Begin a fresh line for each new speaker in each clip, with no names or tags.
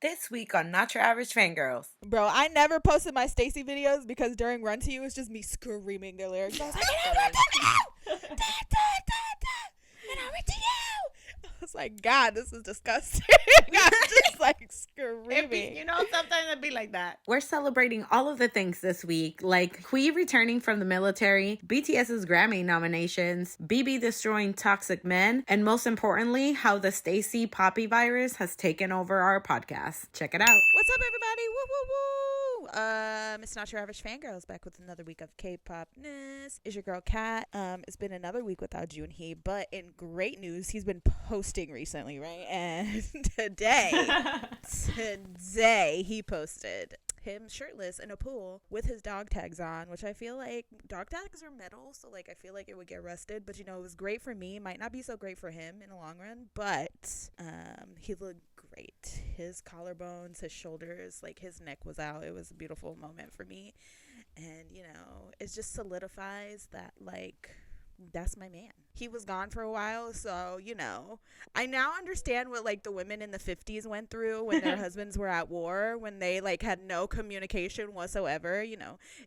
This week on Not Your Average Fangirls.
Bro, I never posted my STAYC videos because during Run to You, it's just me screaming their lyrics. I was like, I was like, God, this is disgusting. I'm just like screaming.
Sometimes it'd be like that. We're celebrating all of the things this week, like Hui returning from the military, BTS's Grammy nominations, BiBi destroying toxic men, and most importantly, how the STAYC Poppy virus has taken over our podcast. Check it out.
What's up, everybody? Woo, woo, woo. It's Not Your Average Fangirls, back with another week of K-popness. It's your girl, Kat. It's been another week without Jieun, but in great news, he's been posting recently, right? And today he posted him shirtless in a pool with his dog tags on, which I feel like dog tags are metal, so like I feel like it would get rusted, but it was great for me. Might not be so great for him in the long run, but he looked great. His collarbones, his shoulders, like his neck was out. It was a beautiful moment for me, and it just solidifies that like that's my man. He was gone for a while, so I now understand what like the women in the 50s went through when their husbands were at war, when they like had no communication whatsoever.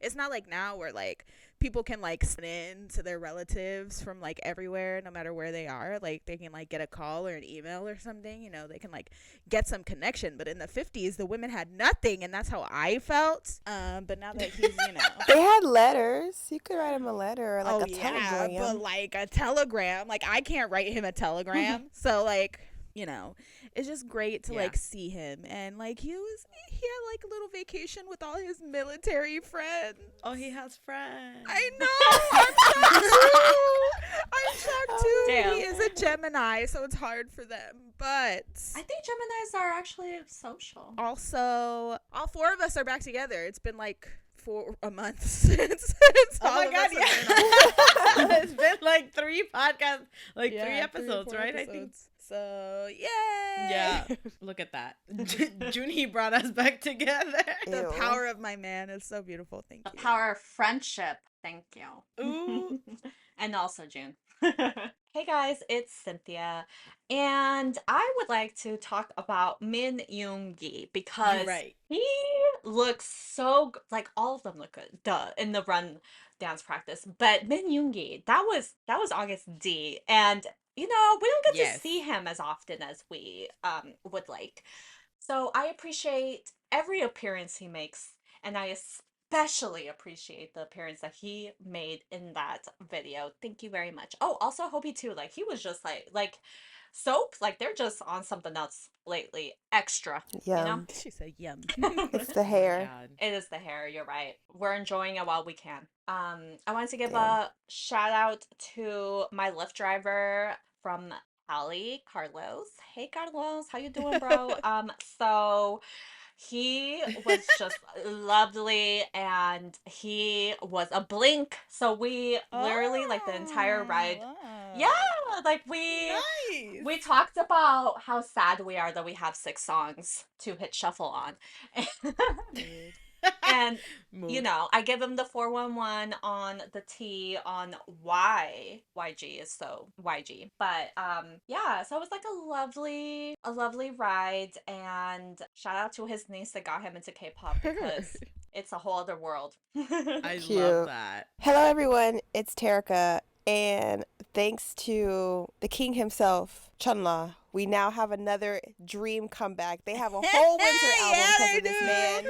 It's not like now where like people can like send in to their relatives from like everywhere, no matter where they are. Like they can like get a call or an email or something, they can like get some connection. But in the 50s, the women had nothing, and that's how I felt. But now that he's
they had letters. You could write him a letter or like a telegram.
But like a telegram, like I can't write him a telegram. So like it's just great to like see him, and like he had like a little vacation with all his military friends.
Oh, he has friends.
I know. I'm shocked too.
Damn.
He is a Gemini, so it's hard for them. But
I think Geminis are actually social.
Also, all four of us are back together. It's been like for a month since
oh my god, it's been like 3 podcasts, like 3 episodes, right?
Episodes.
I think
so. Yay!
Yeah, look at that. Junhee brought us back together.
The power of my man is so beautiful. Thank you.
The power of friendship. Thank you.
Ooh.
And also June. Hey guys, it's Cynthia, and I would like to talk about Min Yoongi because he looks so like all of them look good, in the run dance practice. But Min Yoongi, that was August D, and we don't get to see him as often as we would like. So I appreciate every appearance he makes, and I especially appreciate the appearance that he made in that video. Thank you very much. Oh, also Hobie too. Like he was just like soap. Like they're just on something else lately. Extra.
Yum.
She said yum.
It's the hair.
It is the hair. You're right. We're enjoying it while we can. I wanted to give a shout out to my Lyft driver from Cali, Carlos. Hey Carlos, how you doing, bro? So he was just lovely, and he was a blink. So we literally like the entire ride.
Wow.
Yeah, like we talked about how sad we are that we have 6 songs to hit shuffle on. And I give him the 411 on the T on why YG is so YG. But so it was like a lovely ride, and shout out to his niece that got him into K-pop because it's a whole other world.
I love that.
Hello everyone, it's Terika, and thanks to the king himself, Chunla, we now have another dream comeback. They have a whole winter album because of this man.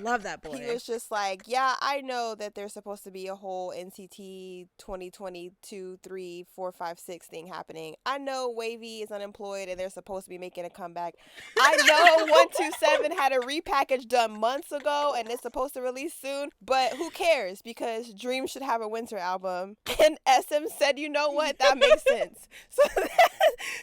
Love that boy.
He was just like, I know that there's supposed to be a whole NCT 2022, 3, 4, 5, 6 thing happening. I know Wavy is unemployed and they're supposed to be making a comeback. I know 127 had a repackage done months ago and it's supposed to release soon, but who cares? Because Dream should have a winter album. And SM said, you know what? That makes sense.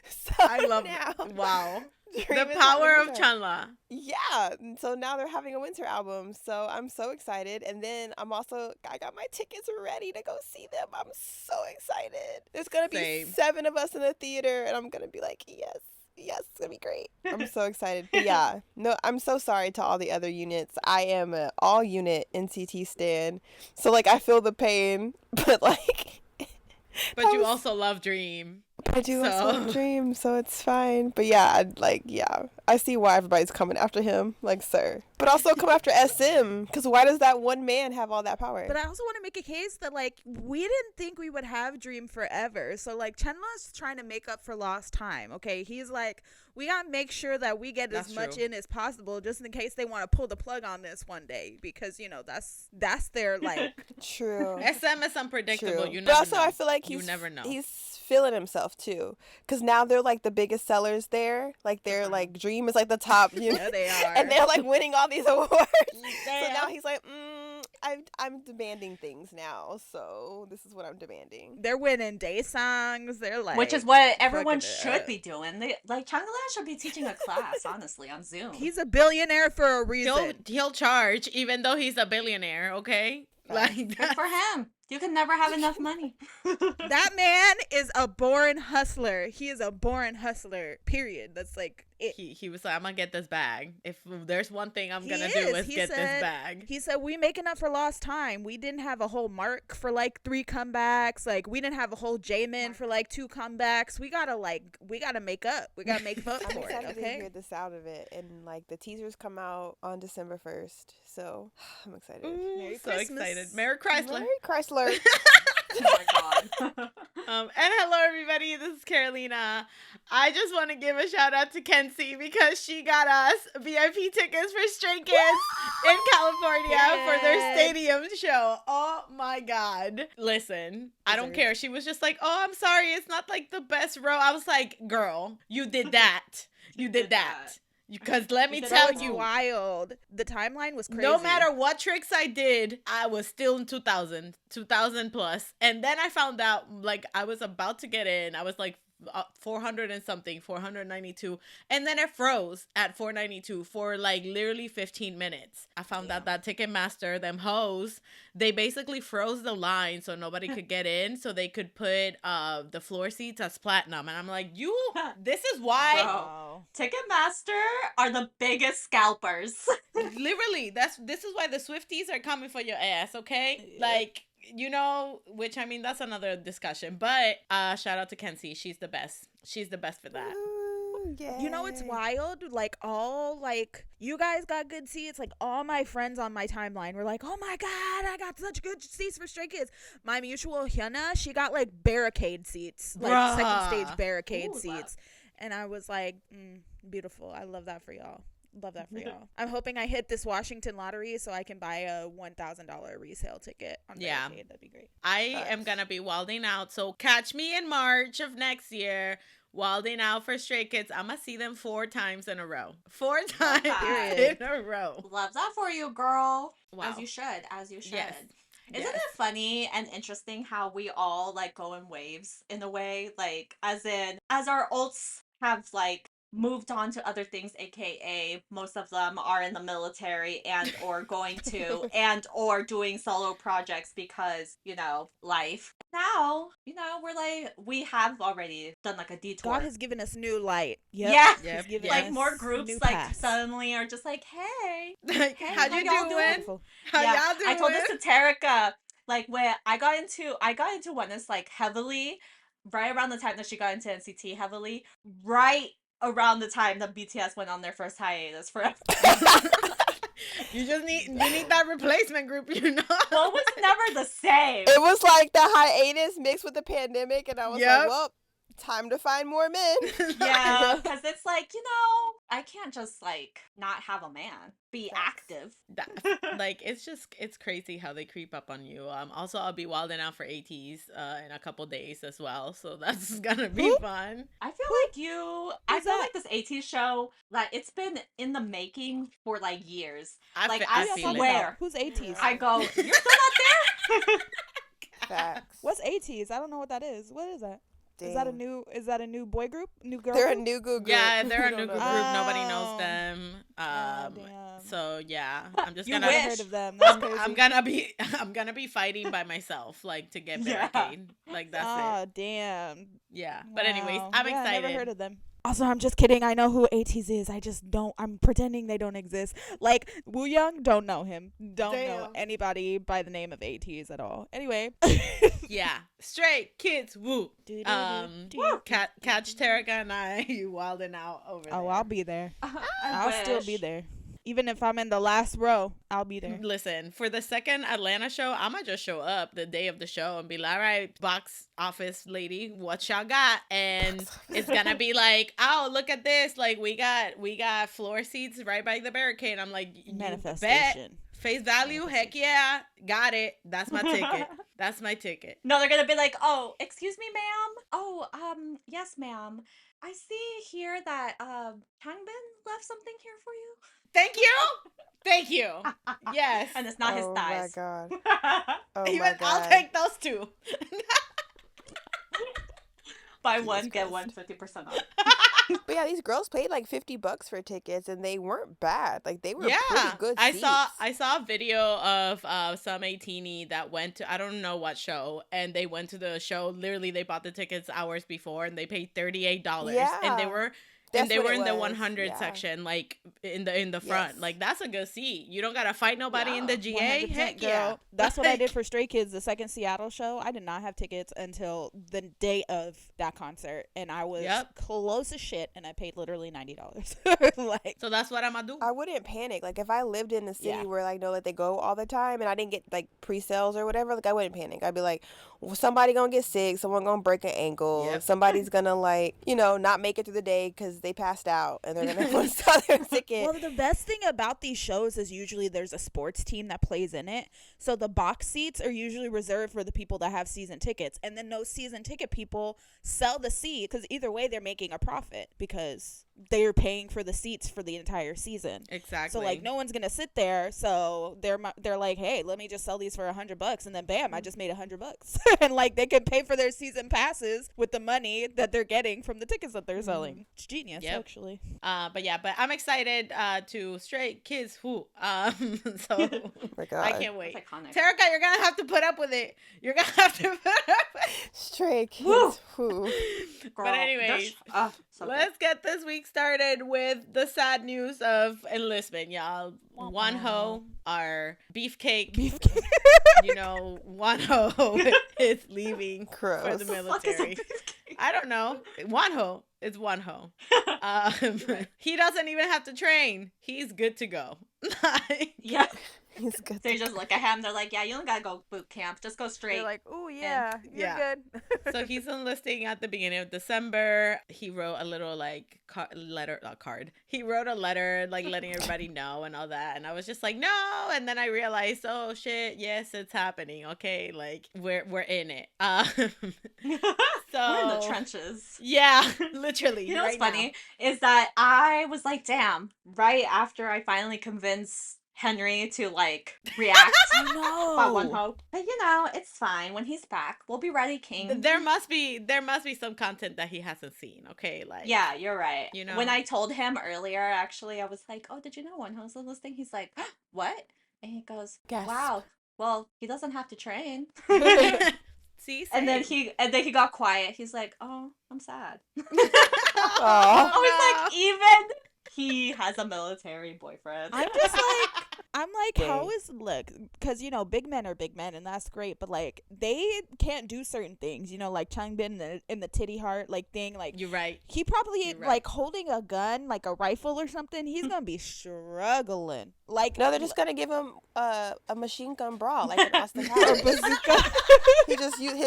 So
I love it. Wow. The power of Chunla.
Yeah. So now they're having a winter album. So I'm so excited. And then I got my tickets ready to go see them. I'm so excited. There's going to be 7 of us in the theater. And I'm going to be like, yes, it's going to be great. I'm so excited. But yeah. No, I'm so sorry to all the other units. I am an all unit NCT stan. So like I feel the pain. But like.
But you also love Dream.
I do also dream, so it's fine. But yeah, I see why everybody's coming after him, like, sir. But also come after SM, because why does that one man have all that power?
But I also want to make a case that, like, we didn't think we would have Dream forever. So, like, Chenla's trying to make up for lost time, okay? He's like, we got to make sure that we get as much in as possible just in case they want to pull the plug on this one day. Because, you know, that's their, like...
True.
SM is unpredictable.
True.
You never
But also,
know.
I feel like
you never know.
He's feeling himself, too. Because now they're, like, the biggest sellers there. Like, they're, like, Dream is, like, the top. You know?
Yeah, they are.
And they're, like, winning all these awards.
Damn.
So now he's like, I'm demanding things now, so this is what I'm demanding.
They're winning day songs. They're like,
which is what everyone should be doing. They like Changla should be teaching a class, honestly, on Zoom.
He's a billionaire for a reason.
He'll charge even though he's a billionaire. Okay, like
good for him. You can never have enough money.
That man is a born hustler. He is a born hustler. Period. That's like it.
He was like, I'm gonna get this bag. If there's one thing I'm gonna do is get this bag.
He said, we making up for lost time. We didn't have a whole Mark for like 3 comebacks. Like, we didn't have a whole Jamin for like 2 comebacks. We gotta make up. We gotta make up
I'm
for it.
excited to
Okay.
hear the sound of it, and like the teasers come out on December 1st, so I'm excited.
Merry
So
Christmas.
excited. Merry Chrysler.
Merry Chrysler.
Oh my god.
And hello everybody, this is Carolina. I just want to give a shout out to Kenzie because she got us VIP tickets for Stray Kids in California for their stadium show. Oh my god. Listen, I don't care. She was just like, oh, I'm sorry, it's not like the best row. I was like, girl, you did that. You did that. Because let me tell you,
wild. The timeline was crazy.
no matter what tricks I did, I was still in 2000 plus. And then I found out, like, I was about to get in. I was like 400 and something, 492. And then it froze at 492 for like literally 15 minutes. I found out that Ticketmaster, them hoes, they basically froze the line so nobody could get in, so they could put the floor seats as platinum. And I'm like, this is why.
Wow.
Ticketmaster are the biggest scalpers.
Literally, this is why the Swifties are coming for your ass, okay?
Yep.
Like, you know, which I mean, that's another discussion. But shout out to Kenzie. She's the best. She's the best for that.
Ooh,
You know, it's
yay.
wild. Like, you guys got good seats. Like, all my friends on my timeline were like, oh my God, I got such good seats for Stray Kids. My mutual Hyuna, she got like barricade seats, like
Bruh.
second stage barricade
Ooh,
seats. And I was like, beautiful. I love that for y'all. Love that for y'all. I'm hoping I hit this Washington lottery so I can buy a $1,000 resale ticket on barricade. That'd be great.
I am going to be wilding out. So catch me in March of next year. Wilding out for Stray Kids. I'm going to see them 4 times in a row. 4 times
Period.
in a row.
Love that for you, girl.
Wow.
As you should.
Yes.
Isn't it funny and interesting how we all like go in waves in a way? Like, as our ults have like moved on to other things, aka most of them are in the military and or going to and or doing solo projects because, you know, life. Now, you know, we're like, we have already done like a detour.
God has given us new light. Yep.
Yeah.
Yep.
He's given
Like
us
more groups
new
like
paths.
suddenly are just like, hey.
Like,
Hey,
how
how
you
y'all
doing?
Beautiful.
How
Yeah,
y'all doing?
I told this to Tarika, like when I got into Oneness like heavily, right around the time that she got into NCT heavily, right around the time that BTS went on their first hiatus forever.
you need that replacement group, you know?
Well, it was never the same.
It was like the hiatus mixed with the pandemic, and I was
Yep.
like, well, time to find more men.
Yeah, because it's like, you know, I can't just like not have a man be active.
Like, it's crazy how they creep up on you. Also, I'll be wilding out for ATs in a couple days as well, so that's gonna be fun.
I feel like this AT show, like it's been in the making for like years.
I
I
feel it.
swear.
Who's ATs?
I go, you're still not there?
Facts.
What's ATs? I don't know what that is. What is that? Is that a new boy group? New girl
They're a
group?
new group.
Yeah, they're a
We
new
don't
group.
know.
Nobody
Oh.
knows them.
Damn.
So yeah, I'm just
You
gonna.
wish.
Heard of them. That's crazy.
I'm gonna be fighting by myself, like to get
Yeah.
barricade. Like that's it.
Damn.
Yeah. But anyways, I'm
Yeah,
excited.
I never heard of them. Also, I'm just kidding. I know who ATEEZ is. I just don't. I'm pretending they don't exist. Like, Wooyoung, don't know him. Don't know anybody by the name of ATEEZ at all. Anyway.
Yeah. Stray Kids, woo. Catch Terika and I, you wilding out over there.
Oh, I'll be there. I'll still be there. Even if I'm in the last row, I'll be there.
Listen, for the second Atlanta show, I'm going to just show up the day of the show and be like, all right, box office lady, what y'all got? And it's going to be like, oh, look at this. Like, we got floor seats right by the barricade. I'm like,
manifestation.
Face value, heck yeah, got it. That's my ticket. That's my ticket.
No, they're gonna be like, oh, excuse me, ma'am. Oh, yes, ma'am. I see here that Changbin left something here for you.
Thank you. Thank you. Yes.
And it's not his thighs.
Oh my god. Oh my god.
I'll take those two.
Buy one, get one 50% off.
But yeah, these girls paid like $50 for tickets, and they weren't bad. Like, they were pretty good seats.
I saw a video of some 18 that went to, I don't know what show, and they went to the show. Literally, they bought the tickets hours before, and they paid $38.
Yeah.
And they were in the 100 section, like in the front.
Yes.
Like, that's a good seat. You don't gotta fight nobody in the GA. Heck
girl.
yeah.
That's what I did for Stray Kids, the second Seattle show. I did not have tickets until the day of that concert, and I was close as shit, and I paid literally $90. Like,
so that's what I'm gonna do.
I wouldn't panic. Like, if I lived in a city where I know that they go all the time, and I didn't get like pre-sales or whatever, like, I wouldn't panic. I'd be like, well, somebody gonna get sick, someone gonna break an ankle, somebody's gonna, like, not make it through the day because they passed out, and they're gonna want to sell their ticket.
Well, the best thing about these shows is usually there's a sports team that plays in it, so the box seats are usually reserved for the people that have season tickets, and then those season ticket people sell the seat, because either way they're making a profit because they're paying for the seats for the entire season.
Exactly.
So, like, no one's gonna sit there, so they're like, hey, let me just sell these for $100, and then bam, I just made $100. And, like, they can pay for their season passes with the money that they're getting from the tickets that they're selling. It's genius, actually.
But I'm excited to Stray Kids who so
Oh my God.
I can't wait. Terika, you're gonna have to put up with it. You're gonna have to put up with it.
Stray Kids who.
But anyways, let's get this week started with the sad news of enlistment, y'all. Wonho, our beefcake. Wonho is leaving for the military. I don't know. Wonho. It's Wonho. He doesn't even have to train. He's good to go.
Yeah.
He's good.
They just look at him. They're like, yeah, you don't gotta go boot camp. Just go straight.
They're like, oh, yeah, you're good.
So he's enlisting at the beginning of December. He wrote a little, like, He wrote a letter, like, letting everybody know and all that. And I was just like, no. And then I realized, oh, shit, yes, it's happening. Okay, like, we're in it. So
we're in the trenches.
Yeah, literally.
You know what's funny is that I was like, damn, right after I finally convinced Henry to, like, react about Wonho. But it's fine. When he's back, we'll be ready, King.
There must be some content that he hasn't seen. Okay, like,
yeah, you're right. When I told him earlier, actually, I was like, oh, did you know Wonho's enlisting? He's like, what? And he goes, wow. Well, he doesn't have to train.
See,
and then he got quiet. He's like, oh, I'm sad.
Oh,
I was like, even he has a military boyfriend.
I'm just like, how is, look, because, big men are big men, and that's great, but, like, they can't do certain things, like Changbin in the titty heart, like, thing, like,
you're right.
He probably, like, holding a gun, like a rifle or something, he's gonna be struggling. Like,
no, they're just gonna give him a machine gun bra, like an Austin Powers. His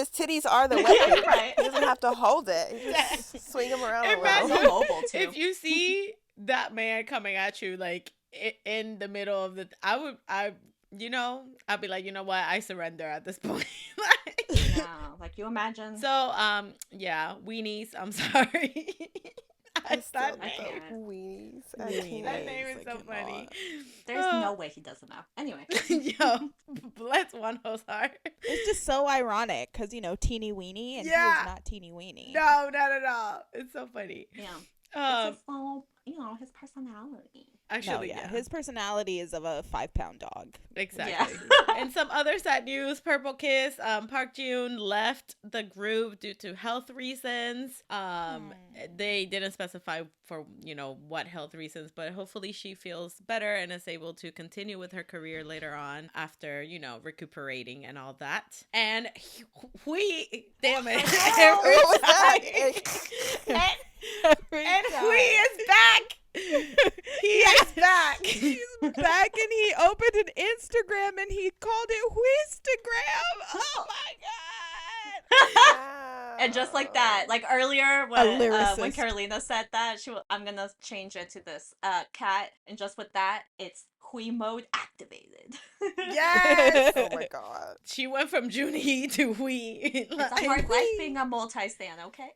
titties are the weapon.
Right.
He doesn't have to hold it. He just swing him around
Imagine
a little.
Mobile, too.
If you see that man coming at you, like, in the middle of I'd be like, you know what, I surrender at this point.
Yeah, like, you imagine.
So weenies, I'm sorry.
Weenies.
That name is so funny.
There's no way he doesn't know. Anyway.
Yo, bless Wonho's heart.
It's just so ironic because, teeny weeny, and he's not teeny weeny.
No, not at all. It's so funny.
Yeah. It's just all, his personality.
Actually, yeah. His personality is of a 5-pound dog.
Exactly. And some other sad news, Purple Kiss, Park Jieun left the group due to health reasons. They didn't specify for, what health reasons, but hopefully she feels better and is able to continue with her career later on after, recuperating and all that. And damn it. And Hui is back. He is back.
He's back, and he opened an Instagram and he called it Whistagram. Oh my god!
And just like that, like earlier when Carolina said that, I'm gonna change it to this cat, and just with that, it's Hui mode activated.
Yes.
Oh my god.
She went from Junhee to Hui.
It's a hard life being a multi-stan, okay?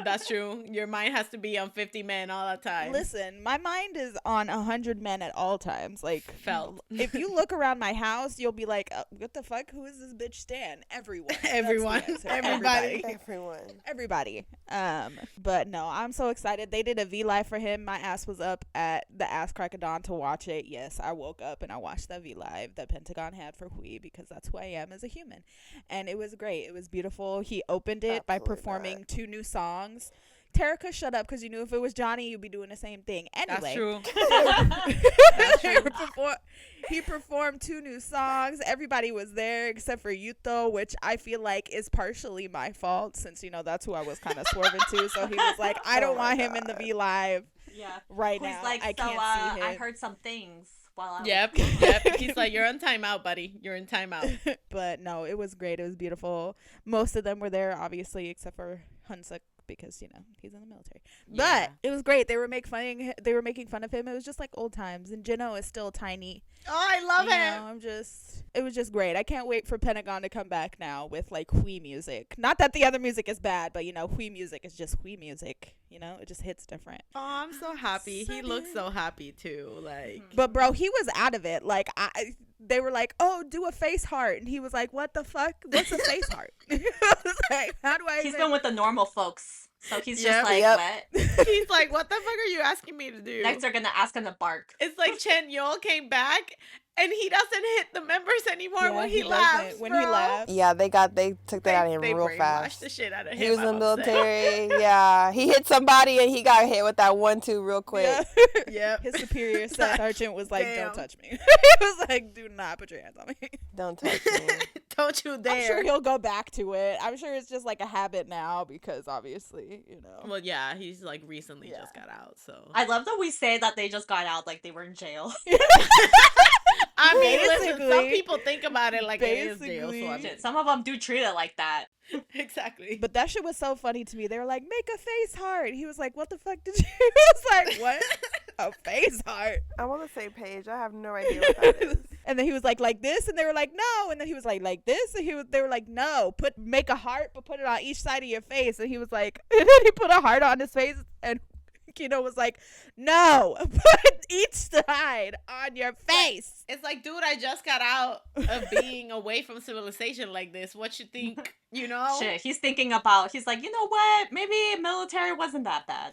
That's true. Your mind has to be on 50 men all the time.
Listen, my mind is on 100 men at all times. Like,
felt.
If you look around my house, you'll be like, what the fuck? Who is this bitch stan? Everyone. Everybody. But no, I'm so excited. They did a V Live for him. My ass was up at the Ass Crack of Dawn to watch it. Yes, I woke up and I watched that V Live that Pentagon had for Hui, because that's who I am as a human. And it was great. It was beautiful. He opened it by performing 2 new songs. Terica, shut up, because you knew if it was Johnny, you'd be doing the same thing. Anyway.
That's true.
He performed 2 new songs. Everybody was there except for Yuto, which I feel like is partially my fault, since, that's who I was kind of swerving to. So he was like, I don't want him in the V Live right now.
Like,
I can't see him.
I heard some things while I was
Yep. He's like, you're on timeout, buddy. You're in timeout.
But no, it was great. It was beautiful. Most of them were there, obviously, except for Hunsuk, because he's in the military.
Yeah.
But it was great. They were making fun of him. It was just like old times, and Jinyoung is still tiny.
Oh, I love him.
It was just great. I can't wait for Pentagon to come back now with like Hui music. Not that the other music is bad, but Hui music is just Hui music. It just hits different.
Oh, I'm so happy. He looks so happy too. Like,
but bro, he was out of it. Like, they were like, "Oh, do a face heart," and he was like, "What the fuck? What's a face heart?" I was like, "How do I?"
He's been with the normal folks, so he's just like, "What?"
He's like, "What the fuck are you asking me to do?"
Next, they're gonna ask him to bark.
It's like Chen Yol came back, and he doesn't hit the members anymore when he laughs.
When he laughs,
yeah, they took that out of him real fast.
The shit out of him.
He was in the military. Yeah, he hit somebody and he got hit with that 1-2 real quick.
Yeah. His superior sergeant was like, "Don't touch me." He was like, "Do not put your hands on me.
Don't touch me.
Don't you dare."
I'm sure he'll go back to it. I'm sure it's just like a habit now, because obviously,
Well, yeah, he's like recently just got out, so.
I love that we say that they just got out like they were in jail.
I mean, listen, some people think about it like it is jail. So
some of them do treat it like that.
Exactly.
But that shit was so funny to me. They were like, "Make a face heart." He was like, "What the fuck did you?" He was like, "What? A face heart?"
I'm on the same page. I have no idea what that is.
And then he was like this, and they were like, "No." And then he was like this, and they were like, "No, make a heart, but put it on each side of your face." And he was like, and then he put a heart on his face, and Kino was like, "No, put each side on your face."
It's like, dude, I just got out of being away from civilization like this. What you think,
Shit, he's thinking about, he's like, you know what? Maybe military wasn't that bad.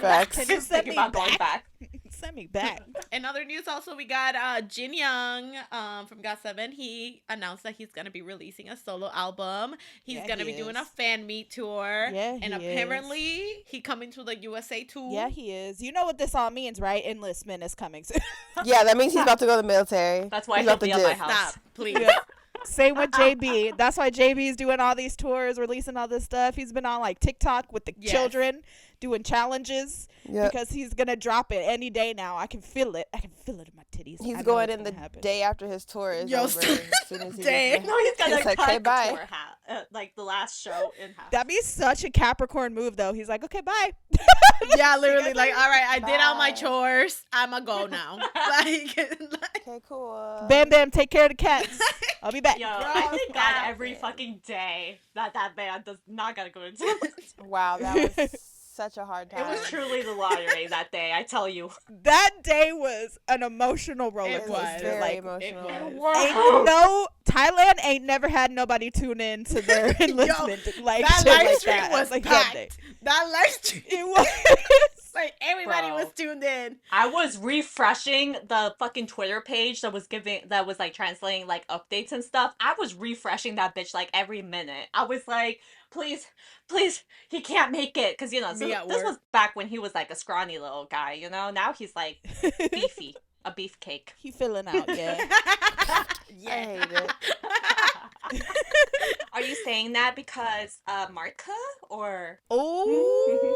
Facts.
Can you send me
about going back?
Send me back.
In other news, also, we got Jinyoung from GOT7. He announced that he's going to be releasing a solo album. He's going to be doing a fan meet tour.
Yeah,
and apparently, he coming to the USA tour.
Yeah, he is. You know what this all means, right? Enlistment is coming soon.
Yeah, that means he's about to go to the military.
That's why he'll be at my house.
Stop, please.
Same with JB. That's why JB is doing all these tours, releasing all this stuff. He's been on like TikTok with the children doing challenges because he's gonna drop it any day now. I can feel it. I can feel it in my titties.
He's going in the day after his tour is over. As soon as he gets
No, he's gonna cut
okay, bye.
the tour like the last show in half.
That'd be such a Capricorn move, though. He's like, "Okay, bye."
Yeah, literally, like, all right, I did all my chores. I'ma go now. like,
okay, cool.
Bam, bam, take care of the cats. I'll be back.
Yo, I thank God every fucking day that band does not gotta go into it.
Wow, that was such a hard time.
It was truly the lottery that day, I tell you.
That day was an emotional roller
It
coaster.
was
very
like,
emotional.
Thailand ain't never had nobody tune in to their enlistment.
That live stream was
like
packed. That live stream.
It was.
Like, everybody
Bro.
was tuned in.
I was refreshing the fucking Twitter page that was like translating like updates and stuff. I was refreshing that bitch like every minute. I was like, please, he can't make it. Because, you know,
Me at
this
work.
was back when he was like a scrawny little guy, you know? Now he's like beefy, a beefcake.
He filling out, yeah.
I hate it.
Are you saying that because Marka or?
Oh.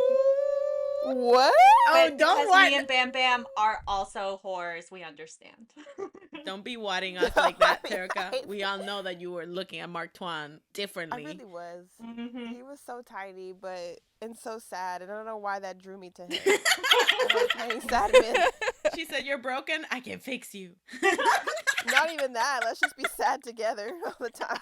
What?
Oh,
But
don't
because me
what?
and Bam Bam are also whores, we understand.
Don't be wadding us like that,
Right.
Terica. We all know that you were looking at Mark Twain
I
differently.
really was.
Mhm.
He was so tiny, but and so sad, and I don't know why that drew me to him. I like tiny sad men.
She said, "You're broken. I can fix you."
Not even that. Let's just be sad together all the time.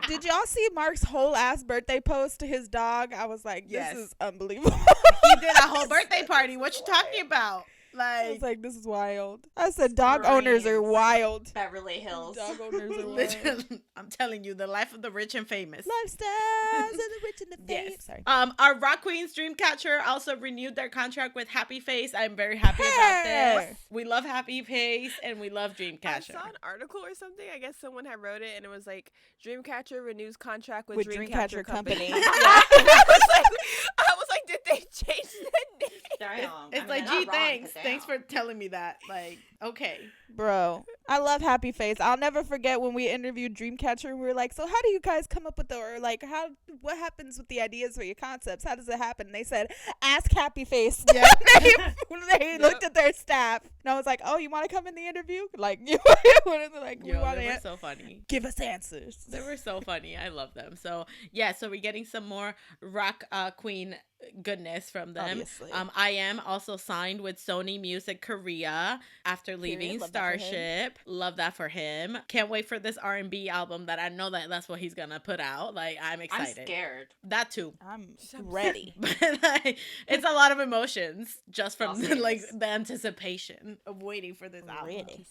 Did y'all see Mark's whole ass birthday post to his dog? I was like, this
Yes.
is unbelievable.
He did a whole birthday party. What you talking about?
I was
Like,
like, this is wild. I said, dog owners are
Screams.
wild.
Beverly Hills.
Dog owners are wild.
listen, I'm telling you, the life of the rich and famous.
Lifestyles of the rich and the famous.
Yes.
Sorry.
Our rock queens Dreamcatcher also renewed their contract with Happy Face. I'm very happy about
Hey!
this. We love Happy Face and we love
I
Dreamcatcher.
saw an article or something. I guess someone had wrote it, and it was like Dreamcatcher renews contract with,
With
Dreamcatcher
Dreamcatcher
Company.
Company.
I was like, did they change the name?
Damn.
It's
I
like,
mean,
gee,
they're not wrong,
thanks.
but
Thanks for
damn.
telling me that. Like, okay.
Bro, I love Happy Face. I'll never forget when we interviewed Dreamcatcher and we were like, so how do you guys come up with or like, what happens with the ideas for your concepts? How does it happen? And they said, ask Happy Face.
Yeah.
they looked at their staff and I was like, oh, you want to come in the interview? Like, we
Yo,
want
they were
to
so funny.
give us answers.
They were so funny. I love them. So yeah, so we're getting some more rock queen goodness from them.
Obviously.
I am also signed with Sony Music Korea after leaving
Love that for him.
Starship. Love that for him. Can't wait for this R&B album that I know that's what he's gonna put out. Like, I'm
I'm
excited.
scared.
That too.
I'm ready.
But like, it's a lot of emotions just from
Yes.
like the anticipation of waiting for this album.
Ready.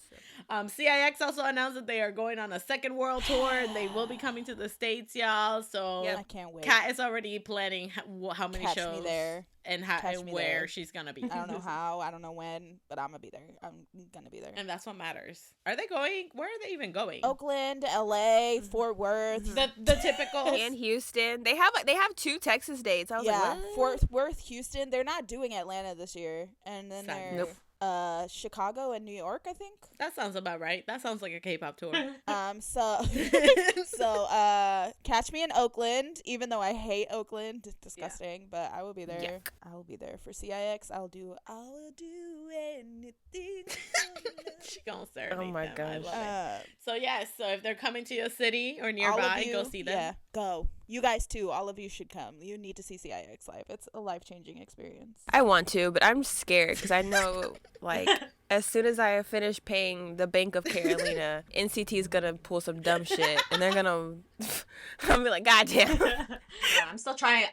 CIX also announced that they are going on a second world tour and they will be coming to the States, y'all. So
Yep.
I can't wait.
Kat is already planning how many
Catch
shows
me there.
and
Catch
and
me
where
there.
she's gonna be.
I don't know how. I don't know when, but I'm gonna be there. I'm gonna be there.
And that's what matters. Are they going? Where are they even going?
Oakland, LA, Fort Worth.
The typical.
And Houston. They have 2 Texas dates. I was
Yeah,
like, what?
Fort Worth, Houston. They're not doing Atlanta this year, and then
Sad.
they're Chicago and New York, I think.
That sounds about right. That sounds like a K-pop tour.
So catch me in Oakland, even though I hate Oakland. It's disgusting, but I will be there.
Yuck.
I will be there for CIX. I will do anything.
She gonna serenade
Oh my
them. I
gosh.
love it. So yes, so if they're coming to your city or
all of
nearby,
you,
go see them.
Yeah, go. You guys too. All of you should come. You need to see CIX live. It's a life-changing experience.
I want to, but I'm scared because I know, like, as soon as I finish paying the Bank of Carolina, NCT is gonna pull some dumb shit, and they're gonna, I'll be like, God damn.
Yeah, I'm still trying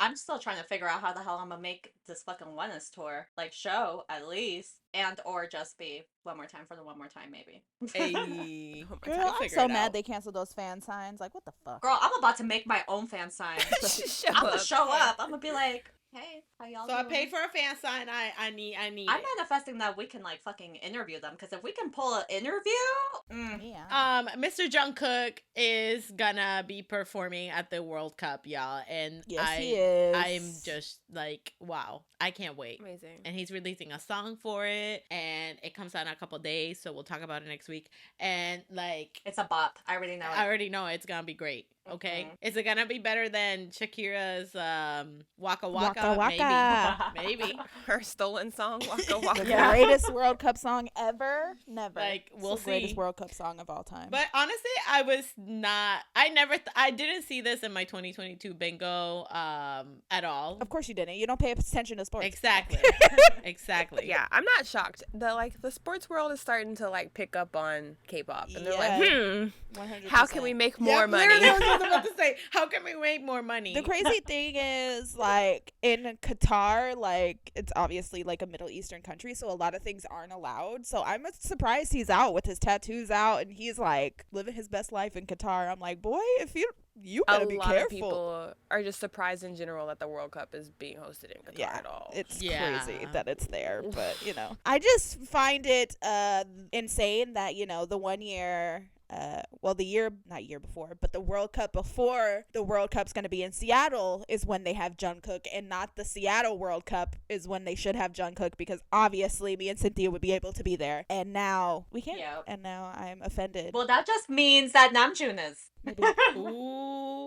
to figure out how the hell I'm gonna make this fucking Wellness tour like show at least, and or just be one more time for the one more time maybe.
Hey.
Oh my
Girl,
God.
I'm
figure
so
it
mad
out.
they canceled those fan signs. Like, what the fuck?
Girl, I'm about to make my own fan sign.
Show
I'm gonna
up.
show up. I'm gonna be like, hey, how y'all
So I
doing?
paid for a fan sign. I need
I'm
it.
manifesting that we can like fucking interview them because if we can pull an interview,
Yeah.
Mr. Jungkook is gonna be performing at the World Cup, y'all, and
Yes, he is.
I'm just like, wow, I can't wait.
Amazing.
And he's releasing a song for it, and it comes out in a couple days, so we'll talk about it next week. And like,
it's a bop. I already know
I
it.
already know it's gonna be great. Okay,
Mhm.
is it gonna be better than Shakira's Waka Waka?
Waka Waka.
Maybe.
Her stolen song, Waka Waka.
The greatest World Cup song ever. Never.
Like,
It's
we'll
the greatest
see.
World Cup song of all time.
But honestly, I didn't see this in my 2022 bingo at all.
of course you didn't. You don't pay attention to sports.
Exactly. Exactly.
Yeah, I'm not shocked. The sports world is starting to like pick up on K-pop, and they're like,
Yeah. 100%.
how can we make more
Yep,
money?
literally, I was was about to say, how can we make more money?
The crazy thing is, like, in Qatar, like, it's obviously like a Middle Eastern country, so a lot of things aren't allowed. So I'm surprised he's out with his tattoos out, and he's like living his best life in Qatar. I'm like, boy, if you better be careful.
A lot of people are just surprised in general that the World Cup is being hosted in Qatar at all.
It's crazy that it's there, but I just find it insane that the 1 year. Not year before, but the World Cup before the World Cup's going to be in Seattle is when they have Jungkook, and not the Seattle World Cup is when they should have Jungkook, because obviously me and Cynthia would be able to be there, and now we can't. Yep. And now I'm offended.
Well, that just means that Namjoon is.
Maybe.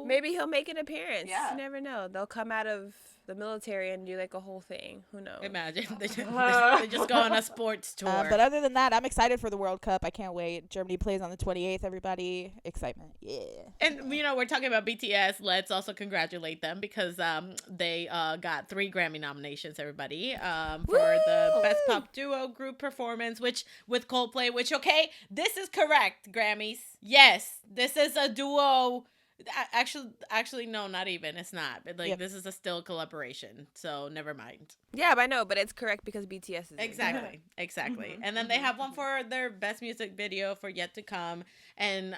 Maybe he'll make an appearance. Yeah. You never know. They'll come out of the military and do like a whole thing. Who knows?
Imagine they just go on a sports tour.
But other than that, I'm excited for the World Cup. I can't wait. Germany plays on the 28th. Everybody, excitement. Yeah.
And we're talking about BTS. Let's also congratulate them, because they got 3 Grammy nominations. Everybody for the best pop duo group performance, which with Coldplay. Which this is correct. Grammys. Yes, this is a duo. Actually, no, not even. It's not. This is a still collaboration, so never mind.
Yeah, but I know, but it's correct because BTS is
exactly. And then they have one for their best music video for Yet to Come, and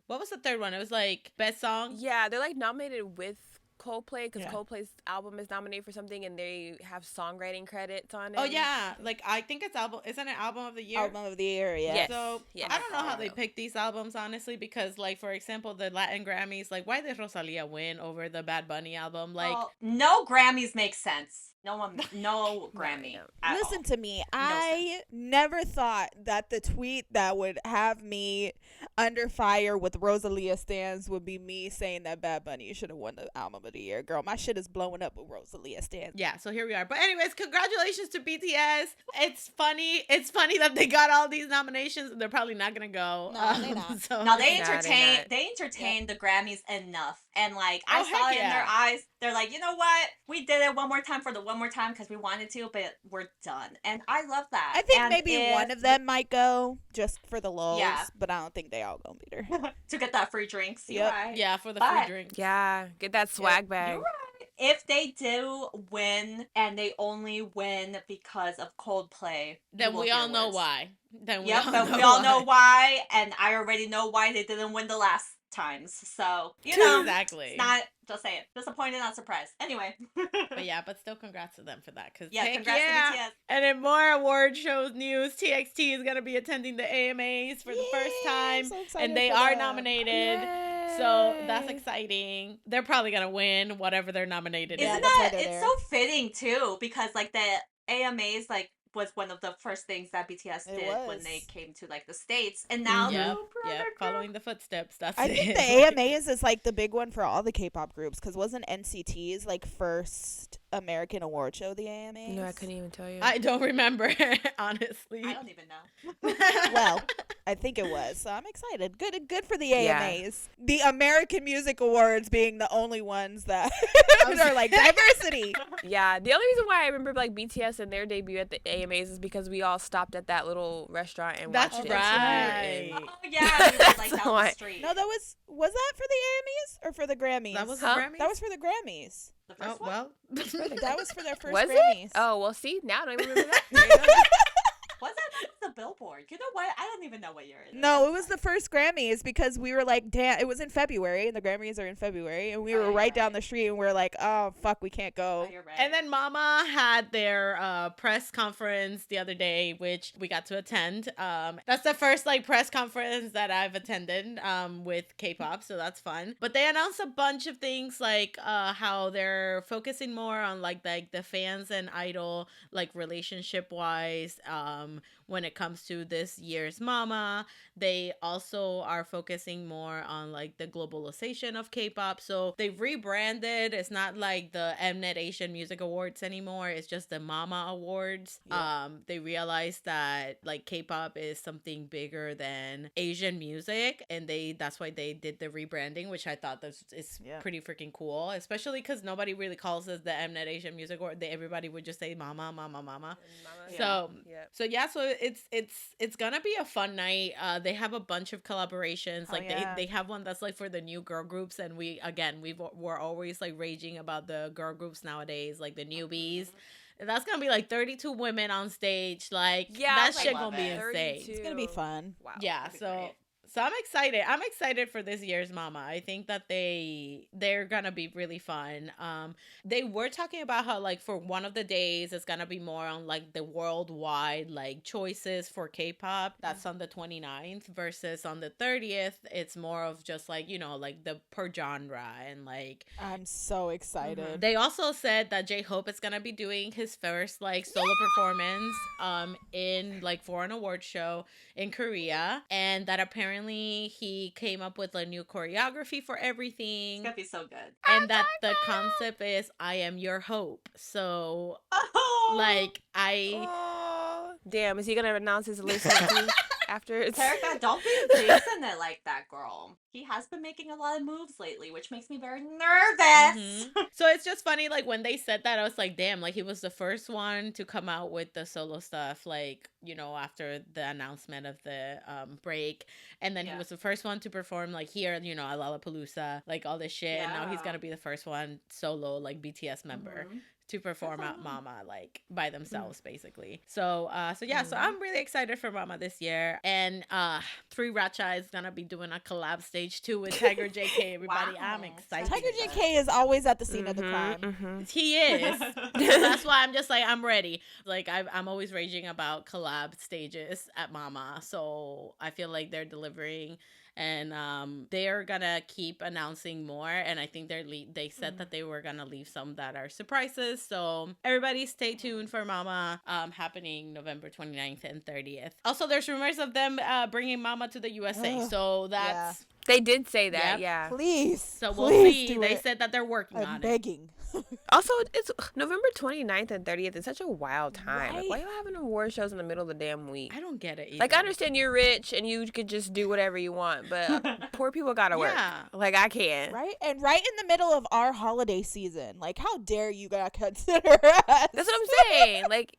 what was the third one? It was like best song.
Yeah, they're like nominated with Coldplay, because Coldplay's album is nominated for something, and they have songwriting credits on it.
Oh yeah, I think it's album. Isn't it album of the year?
Album of the year, yeah.
Yes.
So I don't know how they pick these albums, honestly, because for example, the Latin Grammys, why did Rosalia win over the Bad Bunny album?
No Grammys make sense. No Grammy.
Listen to me. I never thought that the tweet that would have me under fire with Rosalia stans would be me saying that Bad Bunny should have won the album of the year. Girl, my shit is blowing up with Rosalia stans.
Yeah, so here we are. But anyways, congratulations to BTS. It's funny that they got all these nominations. They're probably not gonna go.
No, they're not.
No, they entertained the Grammys enough. And I saw it in their eyes. They're like, you know what? We did it one more time for the one more time because we wanted to, but we're done. And I love that.
I think maybe one of them might go just for the lulz, but I don't think they all gonna be there.
To get that free drinks.
Yep.
Right.
Yeah, for the free drinks.
Yeah, get that swag bag.
You're right. If they do win, and they only win because of Coldplay,
then we all know why.
We all know why, and I already know why they didn't win the last times. So,
exactly.
It's not, just say it. Disappointed, not surprised. Anyway.
But still congrats to them for that.
Congrats to BTS.
And in more award shows news, TXT is going to be attending the AMAs for the first time.
So
and they are nominated. Yay. So that's exciting. They're probably going to win whatever they're nominated in.
Isn't that, it's so fitting too, because the AMAs, was one of the first things that BTS did when they came to the States, and now
following the footsteps.
I think the AMAs is the big one for all the K-pop groups, because wasn't NCT's first American award show the AMAs?
No, I couldn't even tell you.
I don't remember, honestly.
I don't even know.
Well, I think it was, so I'm excited. Good for the AMAs. The American Music Awards being the only ones that are diversity.
Yeah, the only reason why I remember BTS and their debut at the AMAs is because we all stopped at that little restaurant and watched it.
That's right.
Oh yeah, we were down the street.
No, that was that for the AMAs or for the Grammys?
That was the Grammys?
That was for the Grammys.
The first one?
Well.
That was for their first
was
Grammys.
It? Oh, well, see, now I don't even remember that.
Was that the Billboard? You know what? I don't even know what year it is.
No, it was the first Grammys, because we were damn, it was in February, and the Grammys are in February, and we were right down the street, and we were like, oh, fuck, we can't go.
Oh, you're right.
And then Mama had their press conference the other day, which we got to attend. That's the first press conference that I've attended with K-pop, so that's fun. But they announced a bunch of things, how they're focusing more on the fans and idol relationship wise. When it comes to this year's Mama, they also are focusing more on the globalization of K-pop. So they've rebranded. It's not the Mnet Asian Music Awards anymore. It's just the Mama Awards. Yeah. They realized that K-pop is something bigger than Asian music, and that's why they did the rebranding, which I thought is pretty freaking cool, especially because nobody really calls us the Mnet Asian Music Award. Everybody would just say Mama, Mama, Mama.
Mama.
So it's gonna be a fun night. They have a bunch of collaborations.
Oh,
Like
yeah.
they have one that's like for the new girl groups, and we're always like raging about the girl groups nowadays, like the newbies. That's gonna be like 32 women on stage. Like
Yeah, I
that
was like,
shit
love
gonna be
it.
insane.
32.
It's gonna be fun.
Wow.
Yeah,
That'd be
so
great.
I'm excited. I'm excited for this year's Mama. I think that they're gonna be really fun. They were talking about how like for one of the days it's gonna be more on like the worldwide like choices for K-pop. That's on the 29th versus on the 30th it's more of just like, you know, like the per genre and like
I'm so excited.
they also said that J-Hope is gonna be doing his first like solo performance in like for an award show in Korea, and that apparently he came up with a new choreography for
It's
everything,
gonna be so good.
and that the concept is I am your hope. So
Oh,
like I
Oh, damn! Is he gonna announce his list too after it's?
Erica, don't be jinxing it like that, girl. He has been making a lot of moves lately, which makes me very nervous.
So it's just funny, like when they said that, I was like, damn, like he was the first one to come out with the solo stuff, like, you know, after the announcement of the break. And then he
Yeah.
was the first one to perform like here, you know, at Lollapalooza, like all this shit. And now he's
Yeah.
gonna be the first one solo, like BTS member.
Mhm.
To perform
That's
at
awesome.
Mama like by themselves basically. So so I'm really excited for Mama this year. And Three Racha is gonna be doing a collab stage too with Tiger JK. Everybody, I'm
Wow.
excited.
Tiger
Tiger
JK is always at the scene of the crime.
He is. So that's why I'm just like I'm ready. Like I'm always raging about collab stages at Mama. So I feel like they're delivering, and they are gonna keep announcing more. And I think they said that they were gonna leave some that are surprises. So everybody stay tuned for Mama happening November 29th and 30th. Also, there's rumors of them bringing Mama to the USA.
Ugh,
So that's
They did say that,
Yep.
yeah.
Please.
so we'll
please
see.
do
They
it.
said that they're working
I'm
on it.
begging.
Also, it's November 29th and 30th. It's such a wild time. Like,
Right?
why you having award shows in the middle of the damn week?
I don't get it either.
Like, I understand you're rich and you could just do whatever you want, but poor people gotta work.
Yeah.
Like, I can't.
Right? And right in the middle of our holiday season. Like, how dare you guys consider us?
That's what I'm saying. Like,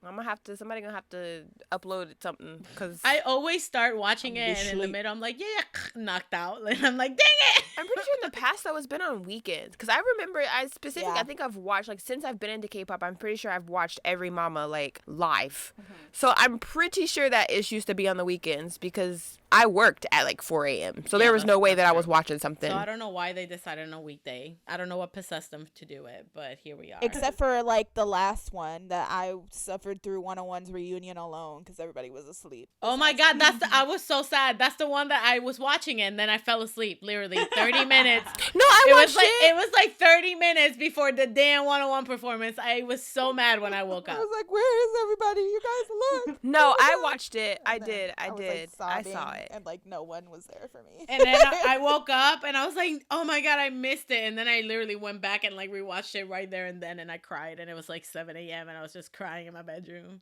somebody gonna have to upload something, because
I always start watching
I'm
it, and in the
asleep.
middle, I'm like, yeah, knocked out. And I'm like, dang it.
I'm pretty sure in the past though it's been on weekends. Because I remember, I
Yeah.
think I've watched, like, since I've been into K-pop, I'm pretty sure I've watched every Mama, like, live. So I'm pretty sure that it used to be on the weekends, because I worked at like 4 a.m. So
Yeah,
there was no way
that's
that I
true.
was watching something.
So I don't know why they decided on a weekday. I don't know what possessed them to do it, but here we are.
Except for, like, the last one that I suffered through 101's reunion alone because everybody was asleep.
Oh my God, I was so sad. That's the one that I was watching, and then I fell asleep. Literally 30 minutes.
No, I
It
watched
was like
it.
it was like 30 minutes before the damn 101 performance. I was so mad when I woke
I
up.
was like, where is everybody? You guys look.
No,
Oh my
I
God.
watched it. I
And then
did. I
was, like,
did. I saw
sobbing,
it.
And, like, no one was there for me.
And then I woke up and I was like, oh my God, I missed it. And then I literally went back and like rewatched it right there and then, and I cried, and it was like 7 a.m. and I was just crying in my bedroom.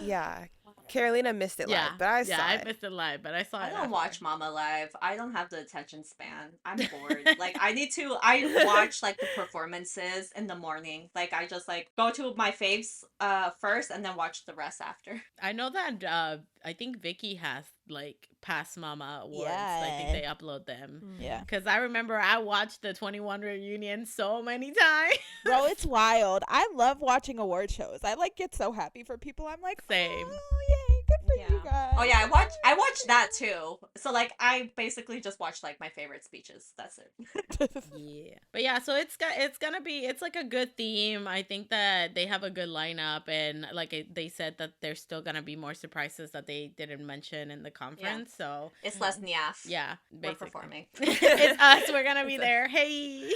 Yeah. Carolina missed it
Yeah,
live, but I saw
I
it.
missed it live, but I saw
I
it.
don't
after.
watch Mama live. I don't have the attention span. I'm bored. Like I watch like the performances in the morning. Like I just like go to my faves first and then watch the rest after.
I know that I think Vicky has like past Mama awards. I think
Yeah.
they upload them.
Yeah.
Because I remember I watched the 21 reunion so many times.
Bro, it's wild. I love watching award shows. I like get so happy for people. I'm like,
Same.
oh yay, good for you
Yeah.
guys.
Oh yeah, I watched that too. So like I basically just watched like my favorite speeches. That's it.
Yeah, but yeah, so it's like a good theme. I think that they have a good lineup, and like they said that there's still gonna be more surprises that they didn't mention in the conference. So
It's less NYAF.
yeah,
We're
basically.
performing.
It's us. We're gonna be there. Hey.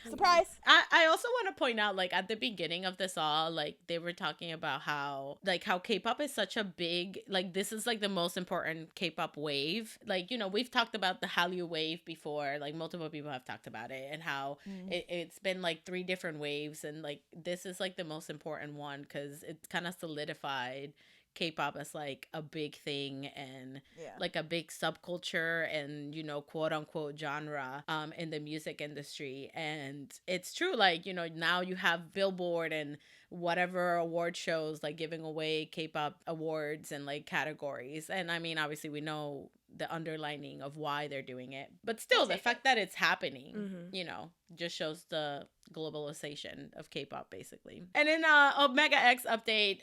Surprise.
I also want to point out, like, at the beginning of this all, like, they were talking about how K-pop is such a big, like, this is, like, the most important K-pop wave. Like, you know, we've talked about the Hallyu wave before, like, multiple people have talked about it, and how it's been, like, 3 different waves, and, like, this is, like, the most important one, because it's kind of solidified K-pop as like a big thing, and like a big subculture, and, you know, quote unquote genre in the music industry. And it's true, like, you know, now you have Billboard and whatever award shows, like giving away K-pop awards and like categories. And I mean, obviously we know the underlining of why they're doing it, but still the fact that it's happening, you know, just shows the globalization of K-pop basically. And in Omega X update,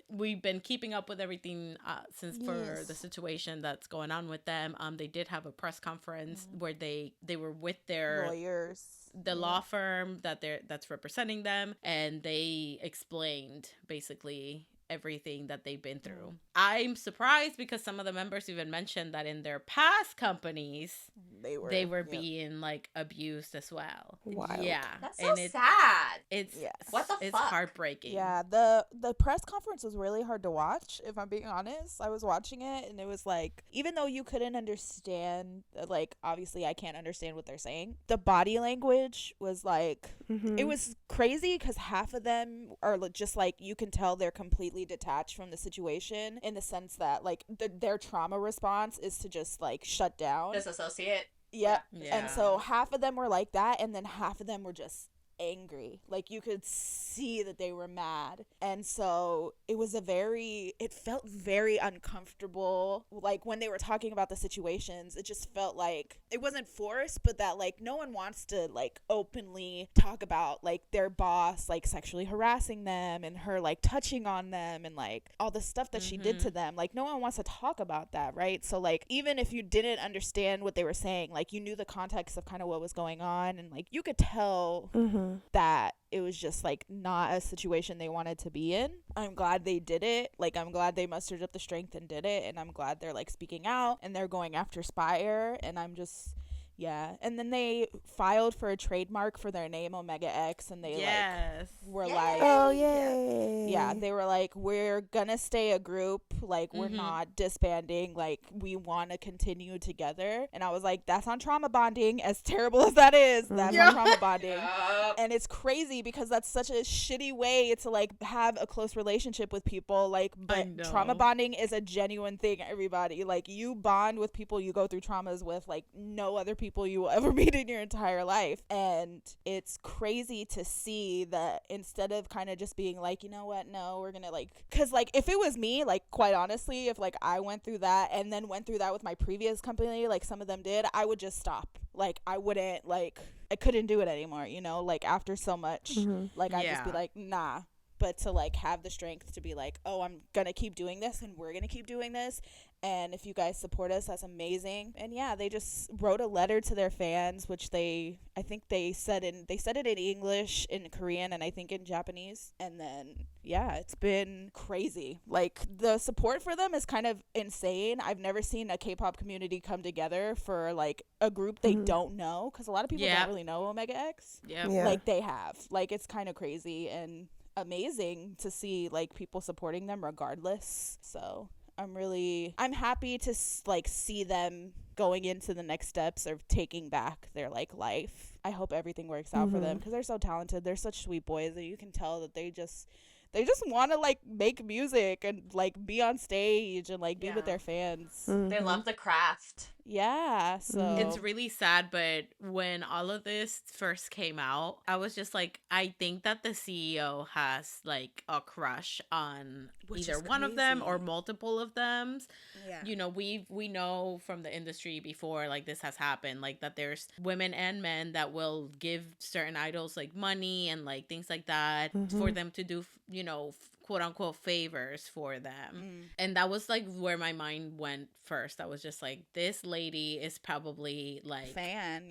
we've been keeping up with everything since for the situation that's going on with them. They did have a press conference where they were with their
lawyers,
the law firm that's representing them, and they explained basically everything that they've been through. I'm surprised because some of the members even mentioned that in their past companies they were being like abused as well.
Wild.
Yeah,
that's so sad.
It's
what the
it's
fuck?
heartbreaking.
Yeah, the press conference was really hard to watch, if I'm being honest. I was watching it and it was like, even though you couldn't understand, like obviously I can't understand what they're saying, the body language was like it was crazy because half of them are just like, you can tell they're completely detached from the situation, in the sense that like their trauma response is to just like shut down,
disassociate.
Yeah.
Yeah.
And so half of them were like that, and then half of them were just angry. Like you could see that they were mad. And so it felt very uncomfortable. Like when they were talking about the situations, it just felt like it wasn't forced, but that like no one wants to like openly talk about like their boss like sexually harassing them and her like touching on them and like all the stuff that she did to them. Like no one wants to talk about that, right? So like even if you didn't understand what they were saying, like you knew the context of kind of what was going on, and like you could tell that it was just like not a situation they wanted to be in. I'm glad they did it. Like I'm glad they mustered up the strength and did it, and I'm glad they're like speaking out and they're going after Spire, and I'm just and then they filed for a trademark for their name, Omega X, and they like were like,
oh yay,
yeah, they were like, we're gonna stay a group, like we're not disbanding, like we want to continue together. And I was like, that's on trauma bonding, as terrible as that is. That's on trauma bonding. And it's crazy because that's such a shitty way to like have a close relationship with people, like, but trauma bonding is a genuine thing, everybody. Like you bond with people you go through traumas with like no other people you will ever meet in your entire life. And it's crazy to see that instead of kind of just being like, you know what, no, we're gonna like, because like if it was me, like quite honestly, if like I went through that and then went through that with my previous company, like some of them did, I would just stop. Like I wouldn't, like I couldn't do it anymore, you know, like after so much, like I'd just be like, nah. But to like have the strength to be like, oh, I'm gonna keep doing this and we're gonna keep doing this, and if you guys support us, that's amazing. And yeah, they just wrote a letter to their fans, which I think they said it in English, in Korean, and I think in Japanese. And then yeah, it's been crazy. Like the support for them is kind of insane. I've never seen a K-pop community come together for like a group they don't know, because a lot of people don't really know Omega X. Like they have. Like it's kind of crazy and amazing to see like people supporting them regardless. So I'm happy to like see them going into the next steps of taking back their like life. I hope everything works out for them, because they're so talented. They're such sweet boys, and you can tell that they just want to like make music and like be on stage and like be with their fans.
They love the craft.
Yeah, so
it's really sad, but when all of this first came out, I was just like, I think that the CEO has like a crush on either one of them or multiple of them. You know, we know from the industry before, like this has happened, like that there's women and men that will give certain idols like money and like things like that for them to do, you know, quote unquote favors for them. And that was like where my mind went first. I was just like, this lady is probably like a fan.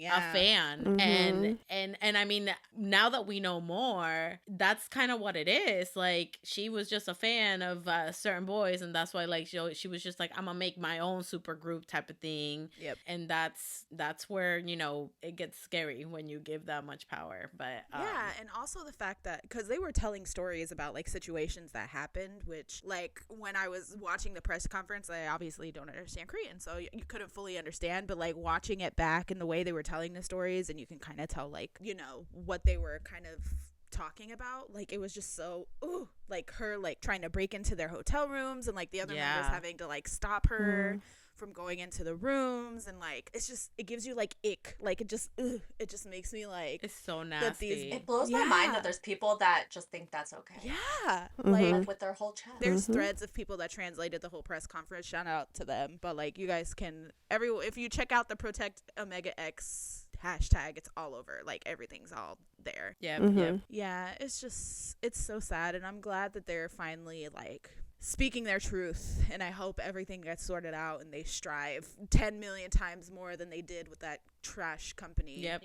And I mean, now that we know more, that's kind of what it is. Like she was just a fan of certain boys, and that's why like she was just like, I'm gonna make my own super group type of thing. And that's where, you know, it gets scary when you give that much power. But
and also the fact that because they were telling stories about like situations that happened, which like when I was watching the press conference, I obviously don't understand Korean, so you couldn't fully understand, but like watching it back and the way they were telling the stories, and you can kind of tell like, you know, what they were kind of talking about. Like it was just so like her like trying to break into their hotel rooms, and like the other members having to like stop her from going into the rooms, and like it's just, it gives you like ick, like it just makes me like,
it's so nasty.
It blows my mind that there's people that just think that's okay.
Yeah,
Like with their whole chest.
there's threads of people that translated the whole press conference. Shout out to them. But like, you guys can, if you check out the Protect Omega X hashtag, it's all over. Like everything's all there. Yeah, it's just, it's so sad, and I'm glad that they're finally like speaking their truth, and I hope everything gets sorted out and they strive 10 million times more than they did with that trash company.
Yeah.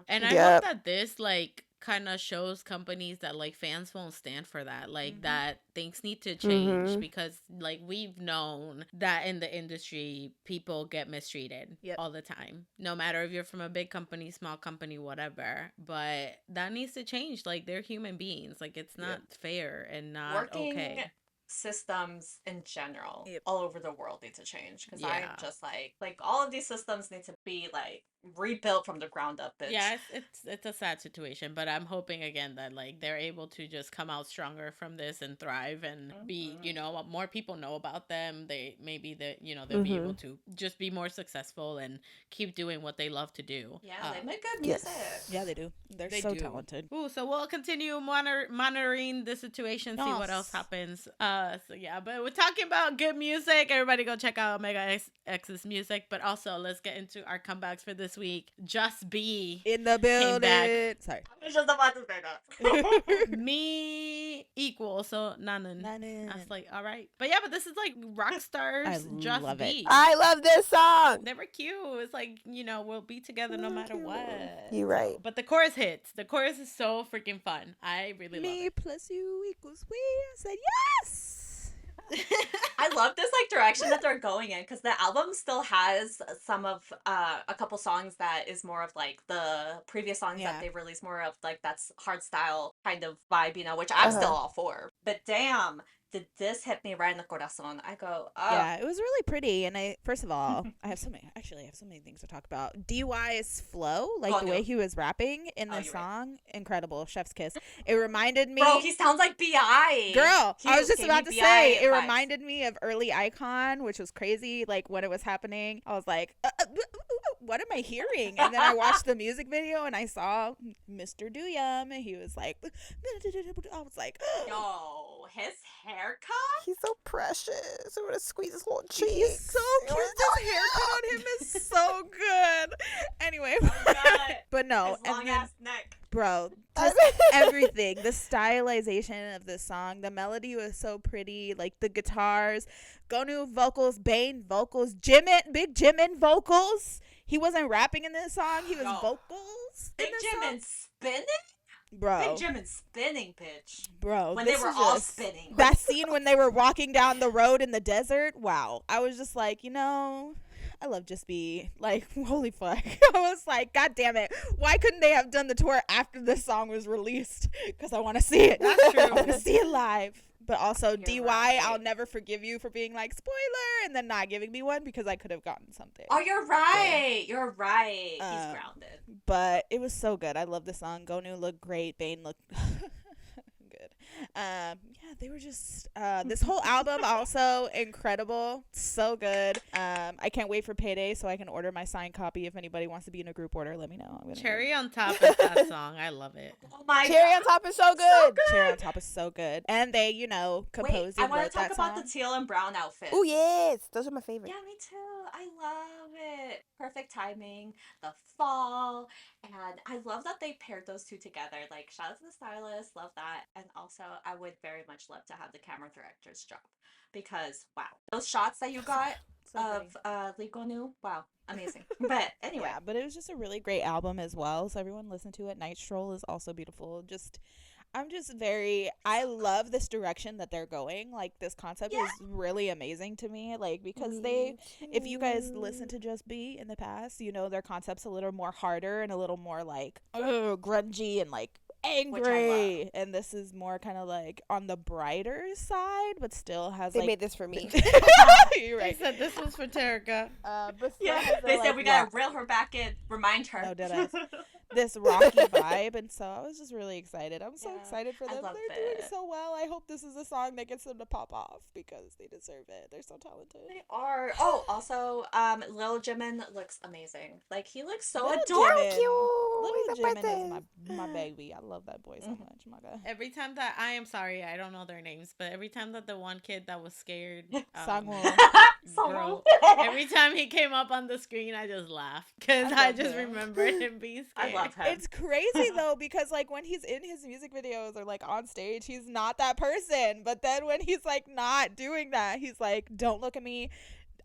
And I hope that this like kind of shows companies that like fans won't stand for that, like that things need to change, because like we've known that in the industry people get mistreated all the time, no matter if you're from a big company, small company, whatever. But that needs to change. Like, they're human beings. Like, it's not fair and not okay.
Systems in general all over the world need to change, because I'm just like all of these systems need to be like rebuilt from the ground up, bitch.
Yeah, it's a sad situation, but I'm hoping again that like they're able to just come out stronger from this and thrive and be, you know, more people know about them. They maybe that, you know, they'll be able to just be more successful and keep doing what they love to do.
Yeah, they make good music.
Yeah, they do. They're so talented.
Ooh, so we'll continue monitoring the situation, see what else happens. So yeah, but we're talking about good music. Everybody go check out Omega X's music, but also let's get into our comebacks for this week. JustB
in the building.
Back.
Sorry.
I was just about to say that.
Me equal, so NANEUN. I was like, all right. But yeah, but this is like Rockstar's JustB.
I love this song.
They were cute. It's like, you know, we'll be together no matter what.
You're right.
But the chorus hits. The chorus is so freaking fun. I really love it.
Me plus you equals we. I said yes.
I love this like direction that they're going in, because the album still has some of a couple songs that is more of like the previous songs that they released, more of like that's hard style kind of vibe, you know, which I'm still all for. But damn, did this hit me right in the corazon. I go, oh.
Yeah, it was really pretty. And first of all, I have so many things to talk about. DY's flow, like the way he was rapping in the song, incredible. Chef's kiss. It reminded me.
Bro, he sounds like BiBi.
Girl, I was just about to say, it reminded me of early Icon, which was crazy. Like when it was happening, I was like, what am I hearing? And then I watched the music video and I saw Mr. Dooyum, and he was like, I was like,
yo, his haircut?
He's so precious. I want to squeeze his little cheeks.
He's so cute. His haircut on him is so good. Anyway, but no,
his long ass neck.
Bro, just everything. The stylization of this song, the melody was so pretty. Like the guitars, Gonu vocals, Bane vocals, Big Jimin vocals. He wasn't rapping in this song. He was vocals.
Big Jimin spinning?
Bro.
Big Jimin spinning, bitch.
Bro.
When they were all spinning.
That scene when they were walking down the road in the desert. Wow. I was just like, you know, I love JustB. Like, holy fuck. I was like, God damn it. Why couldn't they have done the tour after this song was released? Because I want to see it.
That's true.
I want to see it live. But also, DY,
right.
I'll never forgive you for being like, spoiler, and then not giving me one, because I could have gotten something.
Oh, you're right. You're right. He's grounded.
But it was so good. I love the song. Gonu looked great. Bane looked good. Yeah, they were just this whole album also incredible, so good. I can't wait for payday so I can order my signed copy. If anybody wants to be in a group order, let me know.
Cherry on top is that song. I love it.
Oh my
Cherry
God.
on top is so good.
Cherry on top is so good. And they, you know, composed and
I want
wrote
to talk
that
about
song.
the teal and brown outfit.
Oh yes, those are my favorite.
Yeah, me too. I love it. Perfect timing, the fall, and I love that they paired those two together. Like, shout out to the stylist, love that. And also, I would very much love to have the camera director's job, because wow, those shots that you got of Lee Gonu, wow, amazing. But anyway,
yeah, but it was just a really great album as well. So everyone listen to it. Night Stroll is also beautiful. I love this direction that they're going. Like, this concept is really amazing to me. Like, because if you guys listen to JustB in the past, you know their concept's a little more harder and a little more like grungy and like angry, and this is more kind of like on the brighter side, but still has
they made this for me.
You're right.
They said this was for Terica.
But
they said we gotta reel her back in, remind her.
No, deadass. this rocky vibe, and so I was just really excited. I'm so excited for them. They're doing so well. I hope this is a song that gets them to pop off because they deserve it. They're so talented.
They are. Oh, also, Lil Jimin looks amazing. Like, he looks so
Little
adorable.
Little Jimin is my baby. I love that boy so much. My God.
Every time that I am sorry, I don't know their names, but every time that the one kid that was scared,
Sangwoo.
every time he came up on the screen, I just laughed because I just remembered him being scared.
I love him.
It's crazy though, because like when he's in his music videos or like on stage, he's not that person. But then when he's like not doing that, he's like, "Don't look at me.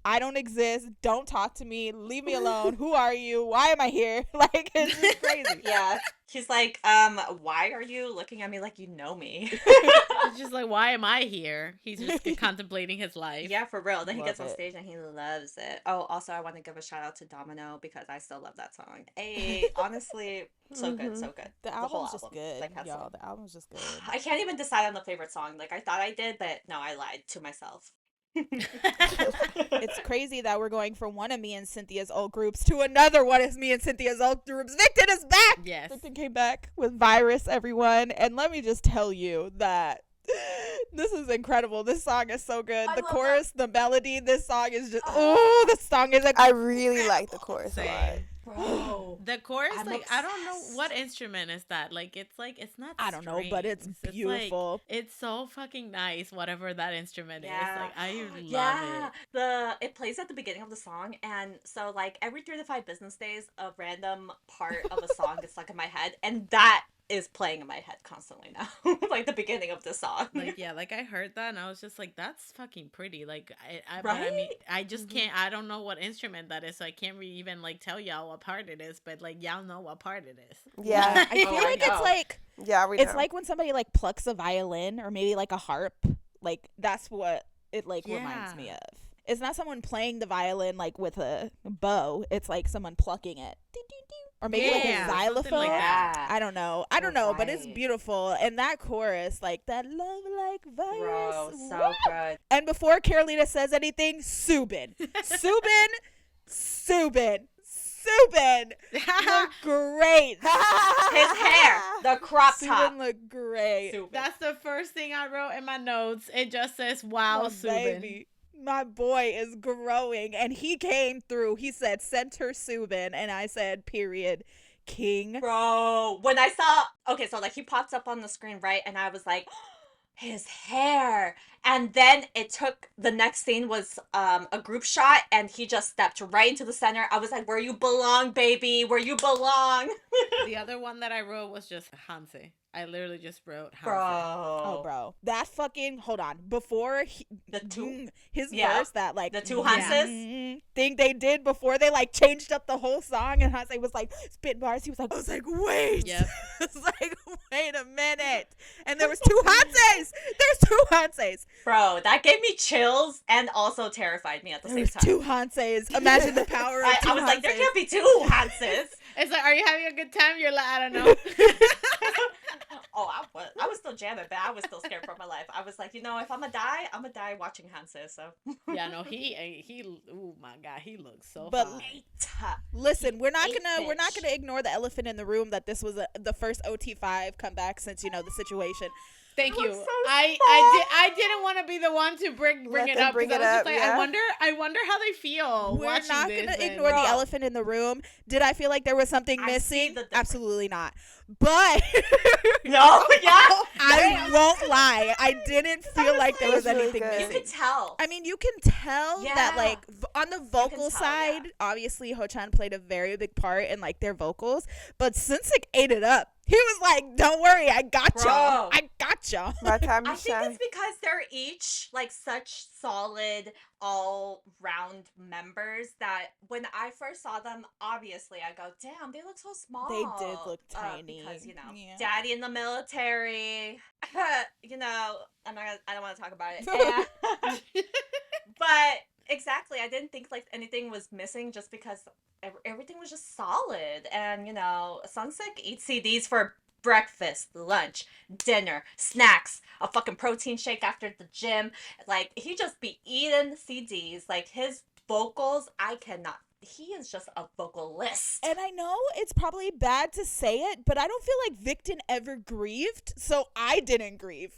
I don't exist. Don't talk to me. Leave me alone. Who are you? Why am I here?" Like, it's just crazy.
Yeah. He's like, why are you looking at me like you know me?
It's just like, why am I here? He's just contemplating his life.
Yeah, for real. Then he gets on
it.
stage and he loves it. Oh, also, I want to give a shout out to Domino because I still love that song. Hey, honestly, so good, so good.
The
whole
album's just good,
Like,
y'all. The album's just good.
I can't even decide on the favorite song. Like, I thought I did, but no, I lied to myself.
It's crazy that we're going from one of me and Cynthia's old groups to another one of me and Cynthia's old groups. Victon is back.
Yes.
Victon came back with Virus, everyone. And let me just tell you that this is incredible. This song is so good. The chorus, the melody, this song is just, this song is
I really like the chorus a lot.
Bro.
The chorus,
I'm
like, I don't know
obsessed.
what instrument is that. Like, it's not
I don't know, but it's
strings.
beautiful.
It's so fucking nice, whatever that instrument is. Like, I love
It plays at the beginning of the song, and so like every 3 to 5 business days, a random part of a song gets stuck in my head, and that is playing in my head constantly now. Like the beginning of the song.
Like, yeah, like I heard that and I was just like, that's fucking pretty. Like, but
Right?
I mean, I just can't, I don't know what instrument that is, so I can't really even like tell y'all what part it is, but like y'all know what part it is.
Yeah.
I feel like it's like, it's
know.
like when somebody like plucks a violin or maybe like a harp. Like, that's what it like reminds me of. It's not someone playing the violin like with a bow. It's like someone plucking it. Or maybe like a xylophone.
Like that.
I don't know, but it's beautiful. And that chorus, like that love like virus.
Bro, so good.
And before Carolina says anything, Subin look great.
His hair, the crop top.
Subin look great.
Subin.
That's the first thing I wrote in my notes. It just says, wow,
My
Subin.
baby. My boy is growing, and he came through. He said center Subin, and I said period king.
Bro, when I saw, okay, so like he pops up on the screen, right? And I was like, his hair. And then the next scene was a group shot, and he just stepped right into the center. I was like, where you belong, baby, where you belong.
The other one that I wrote was just Hanse. I literally just wrote Hanse.
Bro.
Oh, bro. That fucking, hold on. Before his verse, that like.
The two Hanses?
Thing they did before they like changed up the whole song, and Hanse was like spit bars. He was like, I was like, wait.
Yep.
It's like, wait a minute. And there was 2 Hanses. There's 2 Hanses.
Bro, that gave me chills and also terrified me at the same time.
2 Hanses. Imagine the power of 2
I was like, there can't be 2 Hanses.
It's like, are you having a good time? You're like, I don't know.
Oh, I was still jamming, but I was still scared for my life. I was like, if I'm gonna die watching Hanses. So
yeah, no, he oh my God, he looks so
But
fine.
listen, we're not gonna ignore the elephant in the room that this was the first OT5 comeback since the situation.
Thank you.
So
I didn't want to be the one to bring it up.
Bring it
I was
up,
just like, I wonder how they feel.
We're
watching
not
this
gonna ignore the elephant in the room. Did I feel like there was something
I see
missing?
the difference.
Absolutely not. But
no, yeah,
I won't lie. I didn't feel like there was
really
anything
good.
you
missing.
could tell.
I mean, you can tell that,
Yeah.
like, on the vocal
tell,
side,
yeah.
obviously, Ho-chan played a very big part in, like, their vocals. But Sinsik ate it up. He was like, don't worry, I got y'all. I got y'all.
My time
I
to
think
shine.
it's because they're each like such solid all-round members that when I first saw them, obviously I go, damn, they look so small.
They did look tiny.
Because
Yeah.
daddy in the military. I don't want to talk about it. And- but exactly, I didn't think like anything was missing just because everything was just solid. And Sunsik eats CDs for breakfast, lunch, dinner, snacks, a fucking protein shake after the gym. Like, he just be eating CDs. Like, his vocals, I cannot he is just a vocalist.
And I know it's probably bad to say it, but I don't feel like Victon ever grieved, so I didn't grieve.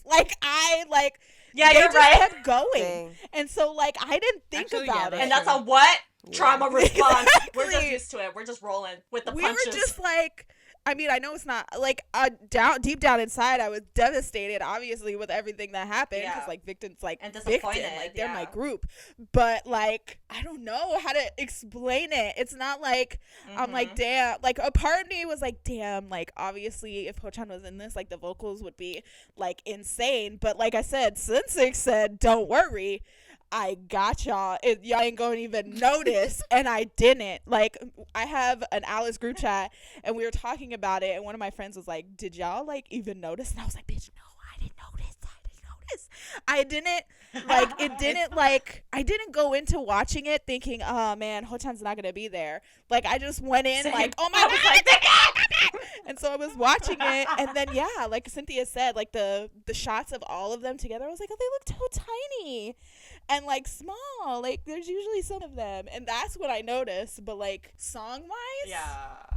Yeah,
they
you're
just
right.
kept going.
Dang.
And so, like, I didn't think about it.
And that's a what? Trauma response.
Exactly.
We're just used to it. We're just rolling with the
we
punches.
were just like, I mean, I know it's not like deep down inside, I was devastated, obviously, with everything that happened, because like Victon's like
and
Victon,
disappointed.
like they're my group, but like I don't know how to explain it. It's not like I'm like, damn. Like a part of me was like, damn. Like obviously, if Ho-chan was in this, like the vocals would be like insane. But like I said, STAYC said, don't worry. I got y'all. Y'all ain't gonna even notice. And I didn't. Like, I have an Alice group chat, and we were talking about it, and one of my friends was like, did y'all, like, even notice? And I was like, bitch, no, I didn't notice. I didn't, like, it didn't, like, I didn't go into watching it thinking, oh, man, Ho-chan's not gonna be there. Like, I just went in, like, oh, my God. And so I was watching it, and then, yeah, like Cynthia said, like, the shots of all of them together, I was like, oh, they look so tiny. And like small, like there's usually some of them, and that's what I noticed. But like song wise,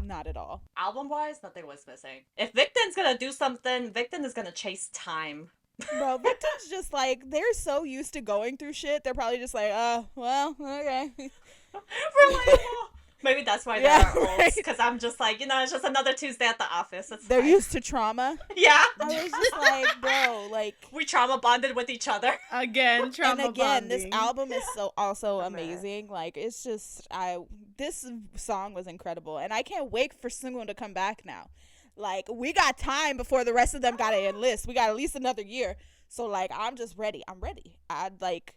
not at all.
Album wise, nothing was missing. If Victon's gonna do something, Victon is gonna chase time.
Bro, Victon's just like, they're so used to going through shit. They're probably just like, oh, well, okay.
Relatable. Maybe that's why they're old. Because I'm just like, it's just another Tuesday at the office.
They're used to trauma.
Yeah.
I was just like, bro, like.
We trauma bonded with each other.
Again, trauma
And again,
bonding.
this album is so also amazing. Like, it's just, this song was incredible. And I can't wait for Seungwon to come back now. Like, we got time before the rest of them got to enlist. We got at least another year. So, like, I'm just ready. I'm ready.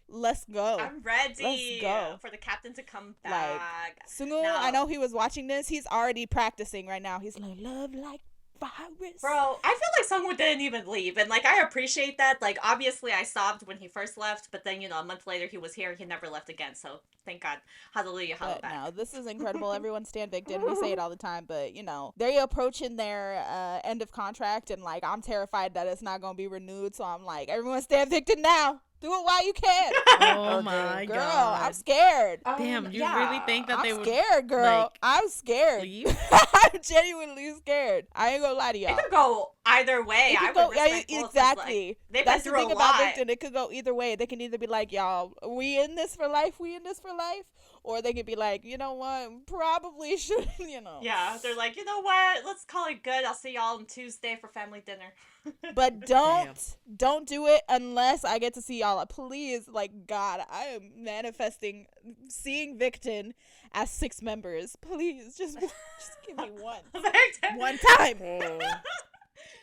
Let's go.
I'm ready.
Let's go.
For the captain to come back.
Like, Seungwon, I know he was watching this. He's already practicing right now. He's like, love like virus.
Bro, I feel like Seungwon didn't even leave. And, like, I appreciate that. Like, obviously, I sobbed when he first left. But then, a month later, he was here. He never left again. So, thank God. Hallelujah.
But no, this is incredible. Everyone stand Victon. We say it all the time. But, they're approaching their end of contract. And, like, I'm terrified that it's not going to be renewed. So, I'm like, everyone stand Victon now. Do it while you can.
Oh my
girl,
God.
I'm scared.
Damn, you really think that they would?
I'm scared, girl.
Like,
I'm scared. I'm genuinely scared. I ain't gonna lie to y'all.
It could go either way.
It could go, exactly.
Like,
that's the thing about Victon. It could go either way. They can either be like, y'all, we in this for life, or they could be like, you know what, probably should,
Yeah, they're like, you know what, let's call it good. I'll see y'all on Tuesday for family dinner.
But don't do it unless I get to see y'all. Please, like, God, I am manifesting seeing Victon as 6 members. Please, just give me one. One time.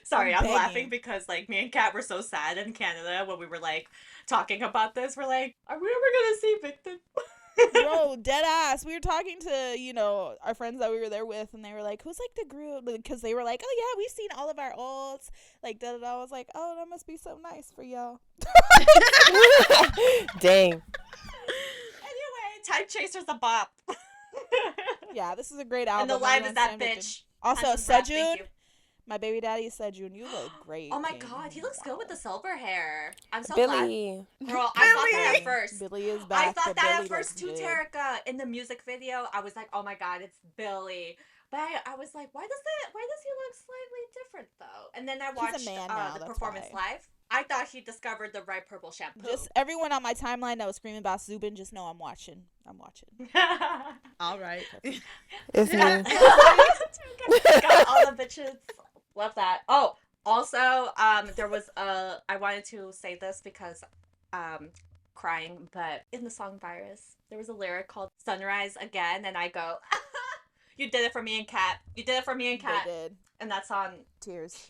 Sorry, I'm laughing because, like, me and Kat were so sad in Canada when we were, like, talking about this. We're like, are we ever gonna see Victon?
Bro, dead ass. We were talking to, our friends that we were there with, and they were like, who's, like, the group? Because they were like, oh, yeah, we've seen all of our olds. Like, da-da-da. I was like, oh, that must be so nice for y'all.
Dang.
Anyway, Time Chaser's a bop.
Yeah, this is a great album.
And the live is that bitch.
Also, Sejun. My baby daddy Sejun, you look great.
Oh my God, he looks good with the silver hair. I'm so
Billy.
glad. Girl, I thought that at first.
Billy is back.
I thought that
Billy
at first too,
good.
Terica. In the music video, I was like, oh my God, it's Billy. But I was like, why does he look slightly different though? And then I watched the performance live. I thought he discovered the right purple shampoo.
Just everyone on my timeline that was screaming about Zubin, just know I'm watching.
All right.
It's me.
Got all the bitches. Love that. Oh, also, there was I wanted to say this because crying, but in the song Virus, there was a lyric called Sunrise Again, and I go, you did it for me and Kat. You did it for me and Kat.
They did.
And that's on
Tears.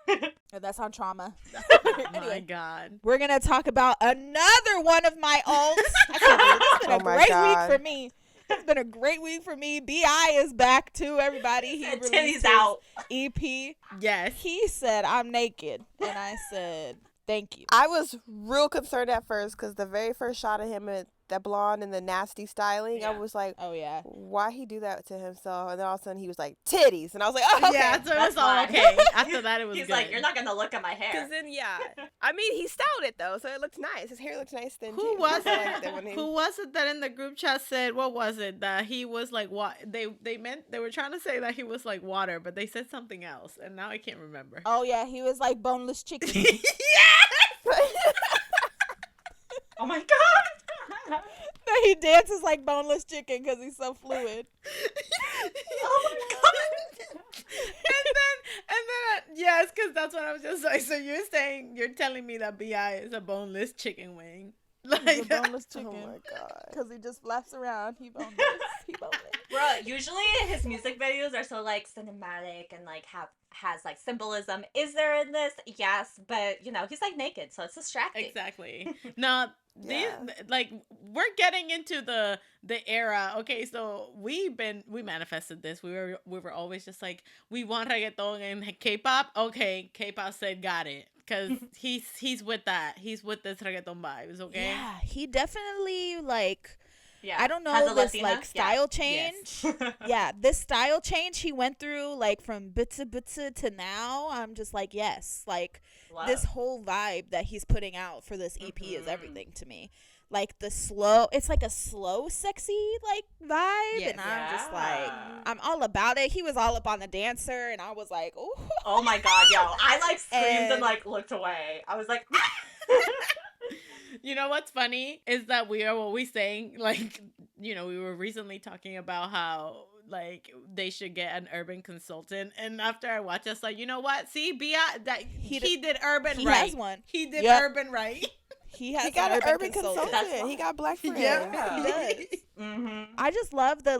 And that's on Trauma.
Anyway, my God.
We're going to talk about another one of my alts. I can't believe it. It's been a great week for me. It's been a great week for me. BiBi is back too, everybody. He released his EP.
Yes.
He said, I'm naked. And I said, thank you.
I was real concerned at first because the very first shot of him at that blonde and the nasty styling.
Yeah.
I was like,
Oh yeah.
why he do that to himself? And then all of a sudden he was like, titties, and I was like, oh, okay.
Yeah, so it was
That's
all
fine.
okay. After that, it was
He's
good.
like, you're not gonna look at my hair.
Because then, yeah, I mean, he styled it though, so it looked nice. His hair looked nice then.
Who
too.
was
I liked it when
it?
he-
Who was it that in the group chat said, what was it? That he was like, what? They were trying to say that he was like water, but they said something else, and now I can't remember.
Oh yeah, he was like boneless chicken.
Oh my god.
He dances like boneless chicken because he's so fluid.
Oh my god.
and then, yes, because that's what I was just like. So you're telling me that BI is a boneless chicken wing?
He's a
Like,
boneless
Oh
chicken
my god.
because he just flaps around. He boneless. He boneless.
Bro, usually his music videos are so like cinematic and like has like symbolism. Is there in this? Yes, but you know, he's like naked, so it's distracting.
exactly. Now,
Yeah.
like we're getting into the era. Okay, so we manifested this. We were always just like, we want reggaeton and K-pop. Okay, K-pop said got it, because he's with that. He's with this reggaeton vibes. Okay.
Yeah, he definitely like.
Yeah.
I don't
Has
know
a
this
Latina?
like style
Yes.
change. Yeah, this style change he went through like from butsa to now. I'm just like, yes, like
Love.
this whole vibe that he's putting out for this EP is
Mhm.
everything to me. Like the slow, it's like a slow, sexy like vibe,
Yes.
and I'm just like,
Yeah.
I'm all about it. He was all up on the dancer, and I was like, oh,
Oh my god, yo. I like screamed and
And-
like looked away. I was like
You know what's funny is that we are always saying, like, you know, we were recently talking about how like they should get an urban consultant, and after I watched, I was like, you know what? See, that he did urban
he
right.
has one.
He did
Yep.
urban right.
He has
He got an urban
consultant.
consultant.
That's
He got black friends.
Yeah.
He does.
mm-hmm.
I just love the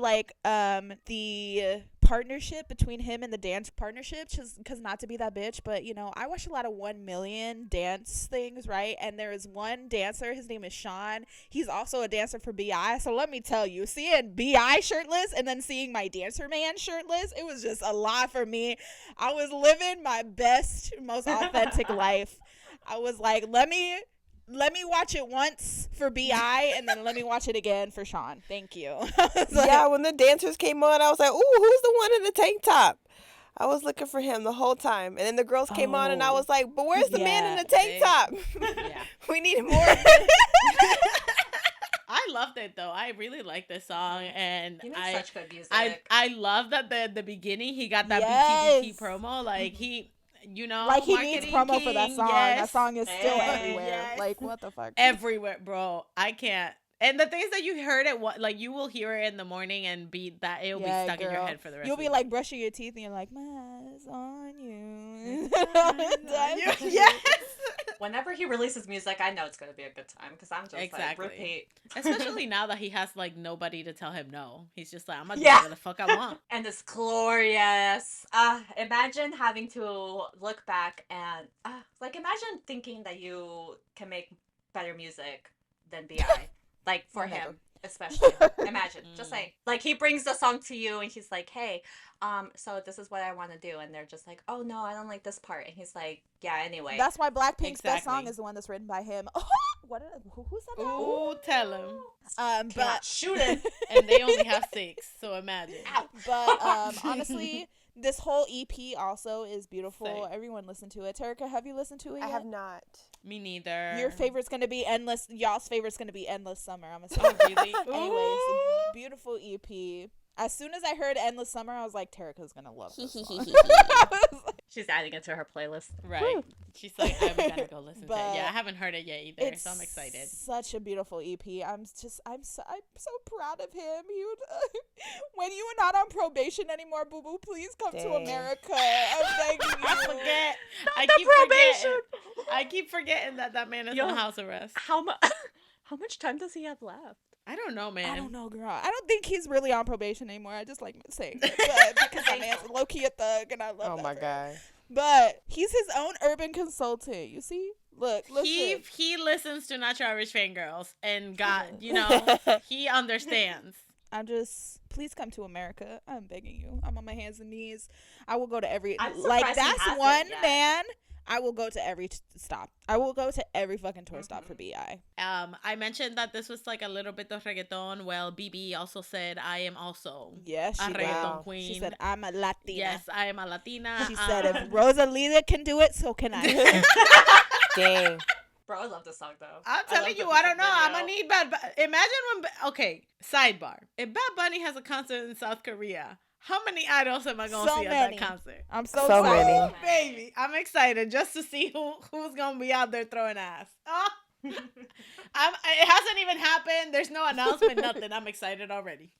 partnership between him and the dance partnership, just because not to be that bitch, but you know, I watch a lot of 1 million dance things, right? And there is one dancer, his name is Sean. He's also a dancer for BI. So let me tell you, seeing BI shirtless and then seeing my dancer man shirtless, it was just a lot for me. I was living my best, most authentic life. I was like, let me watch it once for BI, and then let me watch it again for Sean. Thank you. I was like,
Yeah, when the dancers came on, I was like, ooh, who's the one in the tank top? I was looking for him the whole time. And then the girls came on, and I
Oh.
was like, but where's the man in
Yeah,
the tank
they-
top?
Yeah.
We need more.
I loved it though. I really like this song, and
He makes
I
such good music.
I love that the beginning he got that
Yes.
BTBT promo. Like he, you know,
like he needs
marketing
promo for that
king,
song.
yes.
That song is still
Yes.
everywhere.
Yes.
Like, what the fuck?
Everywhere, bro. I can't. And the things that you heard it, like you will hear it in the morning and be that it'll
Yeah,
be stuck in your
girl.
head for the rest.
You'll
of
be
the
like
day.
brushing your teeth, and you're like, my eyes on you.
Yes.
Whenever he releases music, I know it's gonna be a good time because I'm just
Exactly.
like repeat.
Especially now that he has like nobody to tell him no. He's just like, I'm gonna do
Yeah.
whatever the fuck I want.
And it's glorious. Imagine having to look back and like imagine thinking that you can make better music than BI. Like for
Never.
him, especially. Imagine. Just like he brings the song to you and he's like, hey, so this is what I want to do, and they're just like, oh no, I don't like this part, and he's like, yeah, anyway.
That's why Blackpink's best song
Exactly.
is the one that's written by him. Who said that?
Ooh, tell him.
Cannot
But
shoot it.
And they only have 6, so imagine.
Ow.
But honestly, this whole EP also is beautiful.
Same.
Everyone listen to it. Terica, have you listened to it
I
yet?
have not.
Me neither.
Your favorite's gonna be Endless. Y'all's favorite's gonna be Endless Summer. I'm
Oh,
assuming.
really?
Anyways,
Ooh.
beautiful EP. As soon as I heard Endless Summer, I was like, Terica's gonna love this song.
She's adding it to her playlist.
Right. She's like, I'm gonna go listen to it.
But
Yeah, I haven't heard it yet either,
It's
so I'm excited.
such a beautiful EP. I'm so proud of him. He would, when you are not on probation anymore, boo boo, please come to
Dang.
America. I'm begging you.
I forget. I
the
keep
probation.
forgetting. I keep forgetting that man is
Yo.
on house arrest.
How much time does he have left?
I don't know, man.
I don't know, girl. I don't think he's really on probation anymore. I just like saying it, but because my man's low key a thug, and I love
Oh
that
my
for him.
god.
But he's his own urban consultant. You see, look, listen.
He listens to Not Your Average Fangirls and got, you know, he understands.
please come to America. I'm begging you. I'm on my hands and knees. I will go to every,
I'm
like,
surprised he
that's
hasn't
one
yet.
man. I will go to every stop. I will go to every fucking tour stop for BI.
I mentioned that this was like a little bit of reggaeton. Well, BiBi also said, I am also
Yes,
a
she
reggaeton
did.
queen.
She said, I'm a Latina.
Yes, I am a Latina.
She said, if Rosalita can do it, so can I.
Dang.
Bro, I love this song though.
I'm
I
telling
love
you,
the
I don't
music
know. I'm
video.
gonna need Bad Bunny. Imagine when, okay, sidebar. If Bad Bunny has a concert in South Korea, how many idols am I gonna
So
see
many.
at that concert?
I'm so
So
excited.
many.
Oh, baby, I'm excited just to see who's gonna be out there throwing ass. Oh. It hasn't even happened. There's no announcement, nothing. I'm excited already.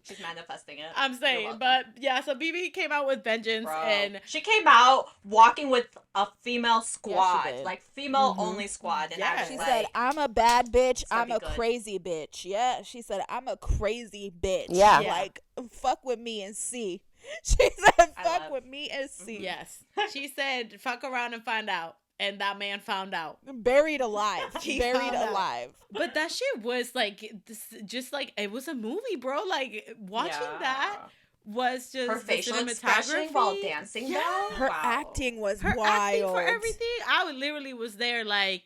She's manifesting it.
I'm
You're
saying,
welcome.
but yeah. So BiBi came out with vengeance,
Bro.
and
She came out walking with a female squad,
did.
like female only squad, and I
Yeah.
was
She
like,
said, I'm a bad bitch.
gonna
I'm
be
a
good.
crazy bitch. Yeah. She said, I'm a crazy bitch.
Yeah.
Like, fuck with me and see. She said,
I
fuck
love-
with me and see.
yes, she said, "Fuck around and find out," and that man found out.
Buried alive.
He
Buried
found out.
alive.
But that shit was like, just like it was a movie, bro. Like watching that was just
her
the
facial expression while
cinematography.
dancing.
Yeah.
though?
Her
Wow.
acting was
Her
wild.
acting for everything. I would literally was there like,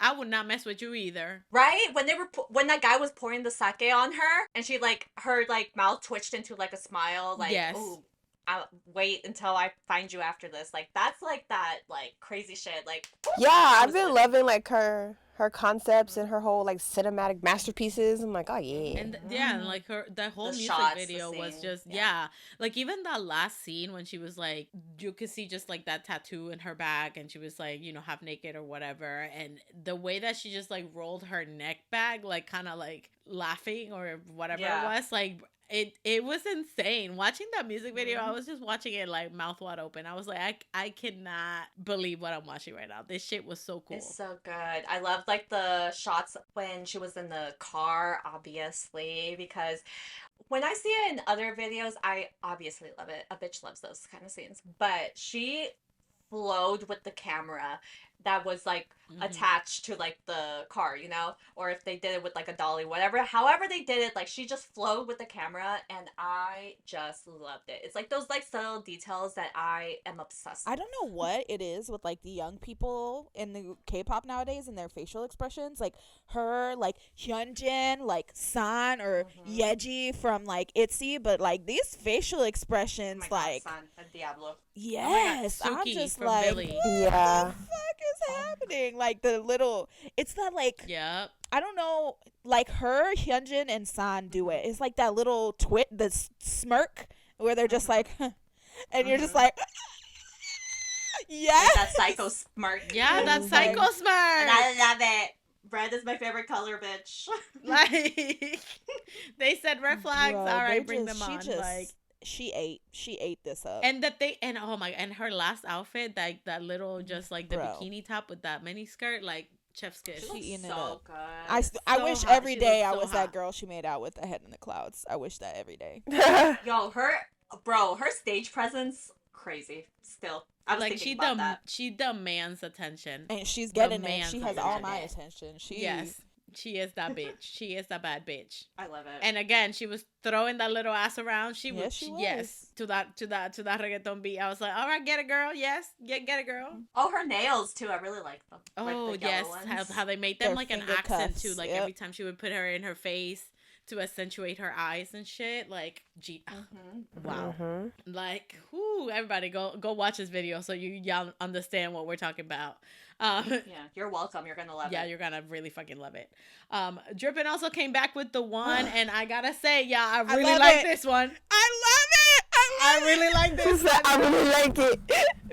I would not mess with you either.
Right when they were when that guy was pouring the sake on her, and she like her like mouth twitched into like a smile, like
Yes.
ooh, I'll wait until I find you after this. Like that's like that like crazy shit. Like
Yeah,
I
I've
was
been
living.
loving like her concepts and her whole like cinematic masterpieces. I'm like, oh yeah.
And and like the whole
The
music
shots, the
video was
scene,
just
yeah.
like even that last scene when she was like, you could see just like that tattoo in her back, and she was like, half naked or whatever, and the way that she just like rolled her neck back, like kind of like laughing or whatever
Yeah.
it was, like it was insane. Watching that music video, I was just watching it like mouth wide open. I was like, I cannot believe what I'm watching right now. This shit was so cool.
It's so good. I loved like the shots when she was in the car, obviously, because when I see it in other videos, I obviously love it. A bitch loves those kind of scenes. But she flowed with the camera that was like attached to like the car, or if they did it with like a dolly, whatever, however they did it, like she just flowed with the camera, and I just loved it. It's like those like subtle details that I am obsessed
I
with.
don't know what it is with like the young people in the K-pop nowadays and their facial expressions. Like her, like Hyunjin, like San or Yeji from like ITZY, but like these facial
Oh
expressions,
my God,
like
San, el Diablo.
yes,
Oh my God,
I'm
Suki
just
from
like,
Billy.
what
Yeah.
the fuck is happening? Like the little, it's that like
Yep.
I don't know, like her, Hyunjin, and San do it. It's like that little the smirk where they're just like, and you're just like, yes,
Like that psycho smirk.
Yeah, that
Mhm.
psycho
And
smart.
I love it. Red is my favorite color, bitch.
Like they said red flags.
Bro,
All right,
they
bring
just-
them on. Like
she ate this up.
and oh my, and her last outfit, like that little just like the
Bro.
bikini top with that mini skirt, like chef's kiss.
She looks
eating it
so
up.
good.
I
so
wish
hot.
every
She
day I
looks so
was that
hot.
girl she made out with, the head in the clouds. I wish that every day.
Yo, her stage presence, crazy. Still, I was
Like
thinking about that.
she demands attention.
And she's getting it.
man's
She has
attention.
all my attention.
Yes, she is that bitch. She is that bad bitch.
I love it.
And again, she was throwing that little ass around. She
Yes,
was,
she
yes, to that reggaeton beat. I was like, all right, get it, girl. Yes, get it, girl.
Oh, her nails too. I really like them. Like
Oh
the yellow
yes,
ones.
how they made them
Their
like an
finger
accent
cuffs,
too. Like
yep.
every time she would put her in her face to accentuate her eyes and shit. Like, wow.
Mhm.
Like, whoo, everybody go watch this video so y'all understand what we're talking about.
Yeah, you're welcome. You're gonna love
Yeah,
it.
you're gonna really fucking love it. Drippin also came back with the one, and I gotta say, yeah, I really
love
like
it.
this one.
I love it.
I really like this one.
I really like it.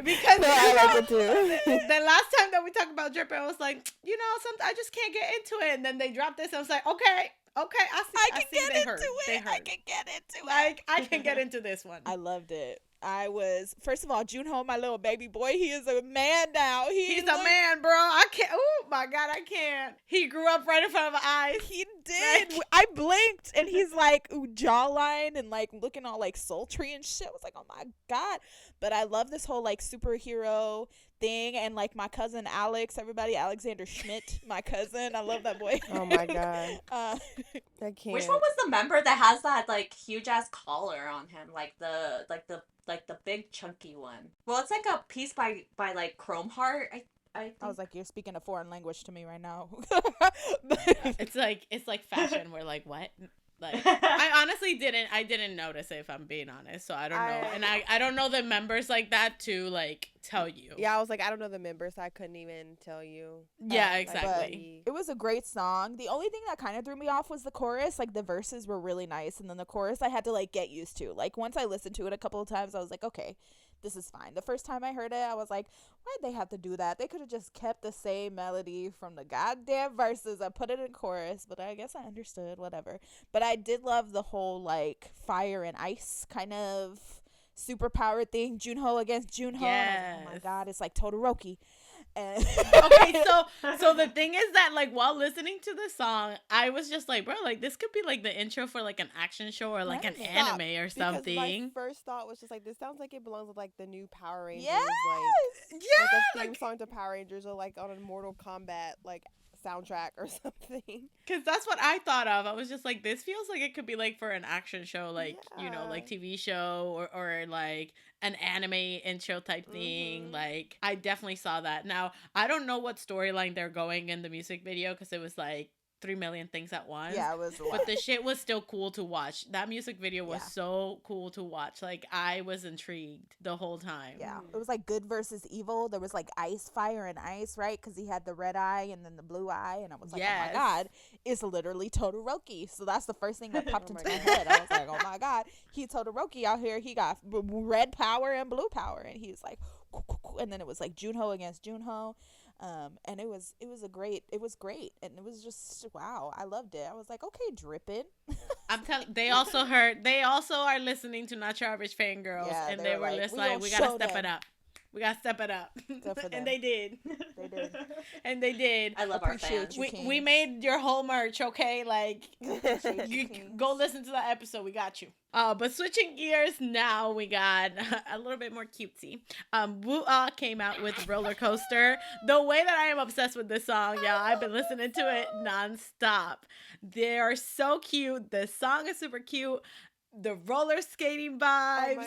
Because
I like it too.
the last time that we talked about Drippin, I was like, I just can't get into it. And then they dropped this, and I was like, okay, I see.
I can
see
get
they
into
heard.
it.
They
I
heard.
can get into it.
Like, I can get into this one.
I loved it. First of all, Junho, my little baby boy, he is a man now.
He's a man, bro. I can't. Oh my God, I can't. He grew up right in front of my eyes.
He did. I blinked and he's like jawline and like looking all like sultry and shit. I was like, oh my God. But I love this whole like superhero thing. And like my cousin Alex, everybody, Alexander Schmidt, my cousin, I love that boy.
Oh my god.
uh,
I can't.
Which one was the member that has that like huge ass collar on him, like the big chunky one? Well, it's like a piece by like Chrome Heart. I think.
I was like, you're speaking a foreign language to me right now.
It's like fashion. We're like, what? Like, I honestly didn't notice it, if I'm being honest. So I don't know, and I don't know the members like that to like tell you.
Yeah, I was like, I don't know the members, so I couldn't even tell you.
Yeah, exactly.
It was a great song. The only thing that kind of threw me off was the chorus. Like the verses were really nice, and then the chorus I had to like get used to. Like once I listened to it a couple of times, I was like, okay, this is fine. The first time I heard it, I was like, why'd they have to do that? They could have just kept the same melody from the goddamn verses and put it in chorus, but I guess I understood, whatever. But I did love the whole like fire and ice kind of superpower thing, Junho against Junho.
Yes.
Oh my god, it's like Todoroki. And
Okay, so the thing is that like while listening to the song, I was just like, bro, like this could be like the intro for like an action show or like an anime or something.
My first thought was just like, this sounds like it belongs with like the new Power Rangers,
Yes!
like a
Yeah,
theme song to Power Rangers, or like on a Mortal Kombat like soundtrack or something.
Because that's what I thought of. I was just like, this feels like it could be like for an action show, like, you know, like TV show or like an anime intro type thing. Like, I definitely saw that. Now, I don't know what storyline they're going in the music video because it was like 3 million things at once.
Yeah, it was a lot.
But the shit was still cool to watch. That music video was so cool to watch. Like, I was intrigued the whole time.
Yeah, it was like good versus evil. There was like ice, fire, and ice, right? Because he had the red eye and then the blue eye, and I was like, oh my god, it's literally Todoroki. So that's the first thing that popped into my head. I was like, oh my god, he Todoroki out here. He got red power and blue power, and he's like, and then it was like Junho against Junho. And it was great, and it was just wow, I loved it. I was like, okay, Drippin.
I'm telling, they also are listening to Not Your Average Fangirls, and they were just like, we gotta step it up. We gotta step it up. And they did.
They did.
And they did.
I love our fans.
We made your whole merch, okay? Like, you go listen to that episode. We got you. But switching gears now, we got a little bit more cutesy. Woo-ah came out with Rollercoaster. The way that I am obsessed with this song, y'all, I've been listening to it nonstop. They are so cute. The song is super cute. The roller skating vibes,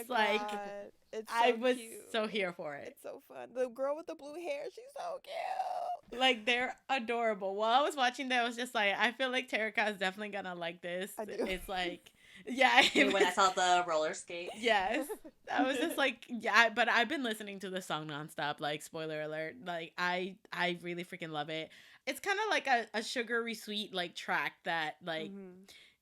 it's so
I was
cute.
so here for it.
It's so fun. The girl with the blue hair, she's so cute.
Like, they're adorable. While I was watching that, I was just like, I feel like Terika is definitely gonna like this.
I do.
It's like, yeah.
When I saw the roller skate.
Yes. I was just like, yeah, but I've been listening to the song nonstop. Like, spoiler alert. Like, I really freaking love it. It's kind of like a sugary sweet, like, track that, like,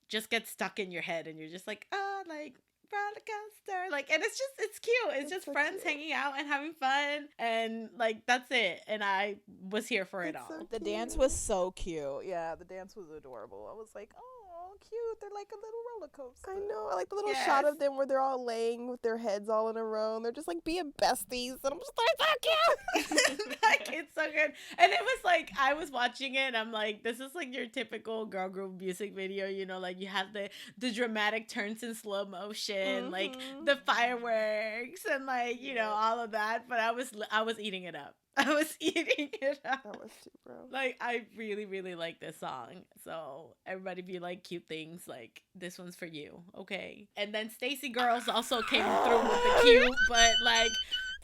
just gets stuck in your head, and you're just like, oh, like, Rollercoaster, like, and it's cute. It's just so friends cute. Hanging out and having fun, and like that's it. And I was here for it all.
So
the dance was so cute. Yeah, the dance was adorable. I was like, oh, cute. They're like a little roller coaster.
I know. I like the little shot of them where they're all laying with their heads all in a row, and they're just like being besties. And I'm just like, so cute.
Like, it's so good. And it was like, I was watching it, and I'm like, this is like your typical girl group music video. You know, like you have the dramatic turns in slow motion, like the fireworks, and like, you know, all of that. But I was eating it up. I was eating it up.
I was too, bro.
Like, I really, really like this song. So, everybody be like cute things, like, this one's for you, okay? And then STAYC Girls also came through with the cute, but like,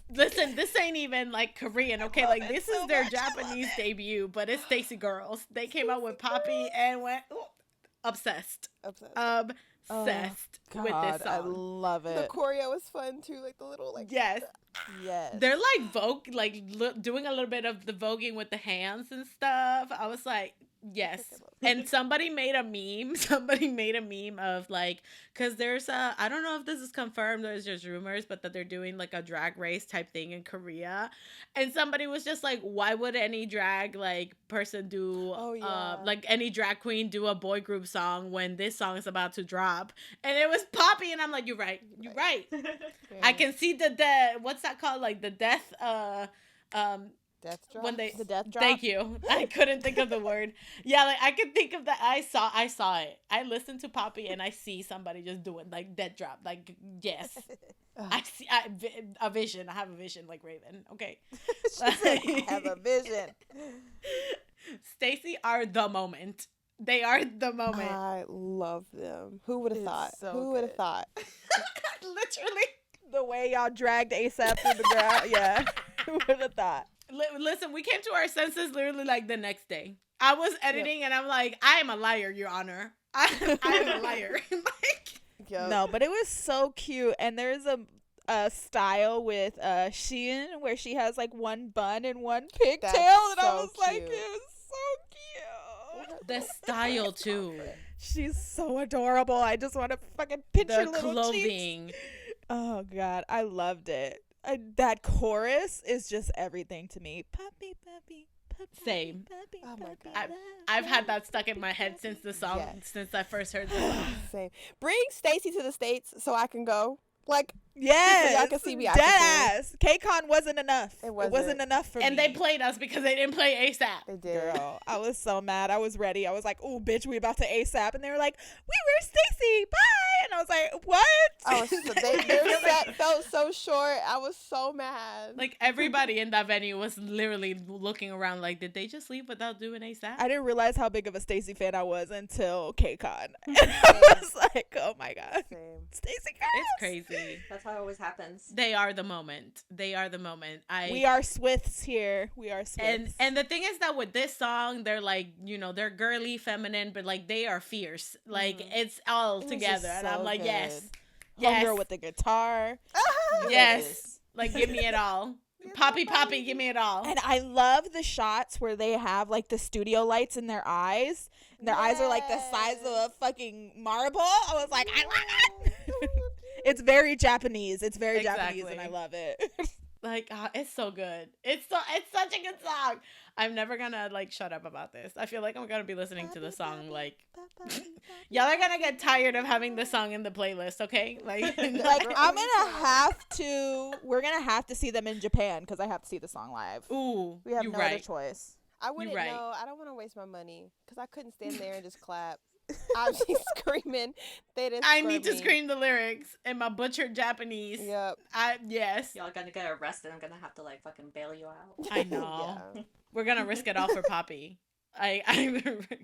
listen, this ain't even like Korean, okay? Like, this is their Japanese debut, but it's STAYC Girls. They came out with Poppy and went obsessed with this song.
I love it.
The choreo was fun too, like the little like
yes. They're like doing a little bit of the voguing with the hands and stuff. I was like, yes. And somebody made a meme of like, because there's I don't know if this is confirmed or it's just rumors, but that they're doing like a drag race type thing in Korea. And somebody was just like, why would any drag like person do like any drag queen do a boy group song when this song is about to drop? And it was Poppy, and I'm like, you're right. I can see the what's that called, like the death
Death drop.
when they the death drop.
Thank you. I couldn't think of the word. Yeah, like I could think of that. I saw it. I listened to Poppy and I see somebody just doing like death drop. Like yes, a vision. I have a vision like Raven. Okay,
I have a vision.
STAYC are the moment. They are the moment.
I love them. Who would have thought?
so
Who would have
good.
thought?
Literally.
The way y'all dragged ASAP through the ground. Yeah. Who would have thought?
Listen, we came to our senses literally like the next day. I was editing and I'm like, I am a liar, Your Honor. I am a liar. Like,
Yep.
No, but it was so cute. And there's a style with Jieun where she has like one bun and one pigtail. And I
so
was like,
cute.
it was so cute.
the style too.
She's so adorable. I just want to fucking pinch her
The
little cheeks.
clothing.
Oh God, I loved it. That chorus is just everything to me. Puppy, puppy, puppy.
Same.
Puppy,
Oh my
puppy,
God.
I've had that stuck in my head since the song,
Yes.
since I first heard the song.
Same. Bring STAYC to the States so I can go. Like,
Yes,
y'all can see me
dead
after
ass. KCON wasn't enough.
It
It
wasn't.
wasn't enough for me.
And they played us because they didn't play ASAP.
they did.
Girl, I was so mad. I was ready. I was like, "Oh, bitch, we about to ASAP," and they were like, "We were STAYC, bye." And I was like, "What?"
I was their set felt so short. I was so mad.
Like everybody in that venue was literally looking around like, did they just leave without doing ASAP?
I didn't realize how big of a STAYC fan I was until KCON. And I was like, "Oh my God,
Same.
STAYC girls!"
It's crazy.
That's how it always happens.
They are the moment. They are the moment.
We are Swifts here. We are Swifts.
And the thing is that with this song, they're like, you know, they're girly, feminine, but like they are fierce. Like it's all
was
together.
just
And I'm
so
like,
good.
yes.
Homegirl
Yes.
with the guitar.
Yes. Like give me it all. Poppy, give me it all.
And I love the shots where they have like the studio lights in their eyes. And their eyes are like the size of a fucking marble. I was like, I love it. It's very Japanese. It's very Japanese and I
Exactly.
love it.
Like it's so good. It's such a good song. I'm never gonna like shut up about this. I feel like I'm gonna be listening to the song like y'all are gonna get tired of having the song in the playlist, okay? Like
We're gonna have to see them in Japan because I have to see the song live.
ooh,
We have
you
no
right.
other choice.
I wouldn't
right.
know. I don't want to waste my money because I couldn't stand there and just clap. I'd be screaming. They didn't.
I need to
me.
scream the lyrics in my butchered Japanese.
Yep.
Yes.
Y'all gonna get arrested. I'm gonna have to like fucking bail you out.
I know.
Yeah.
We're gonna risk it all for Poppy. I'm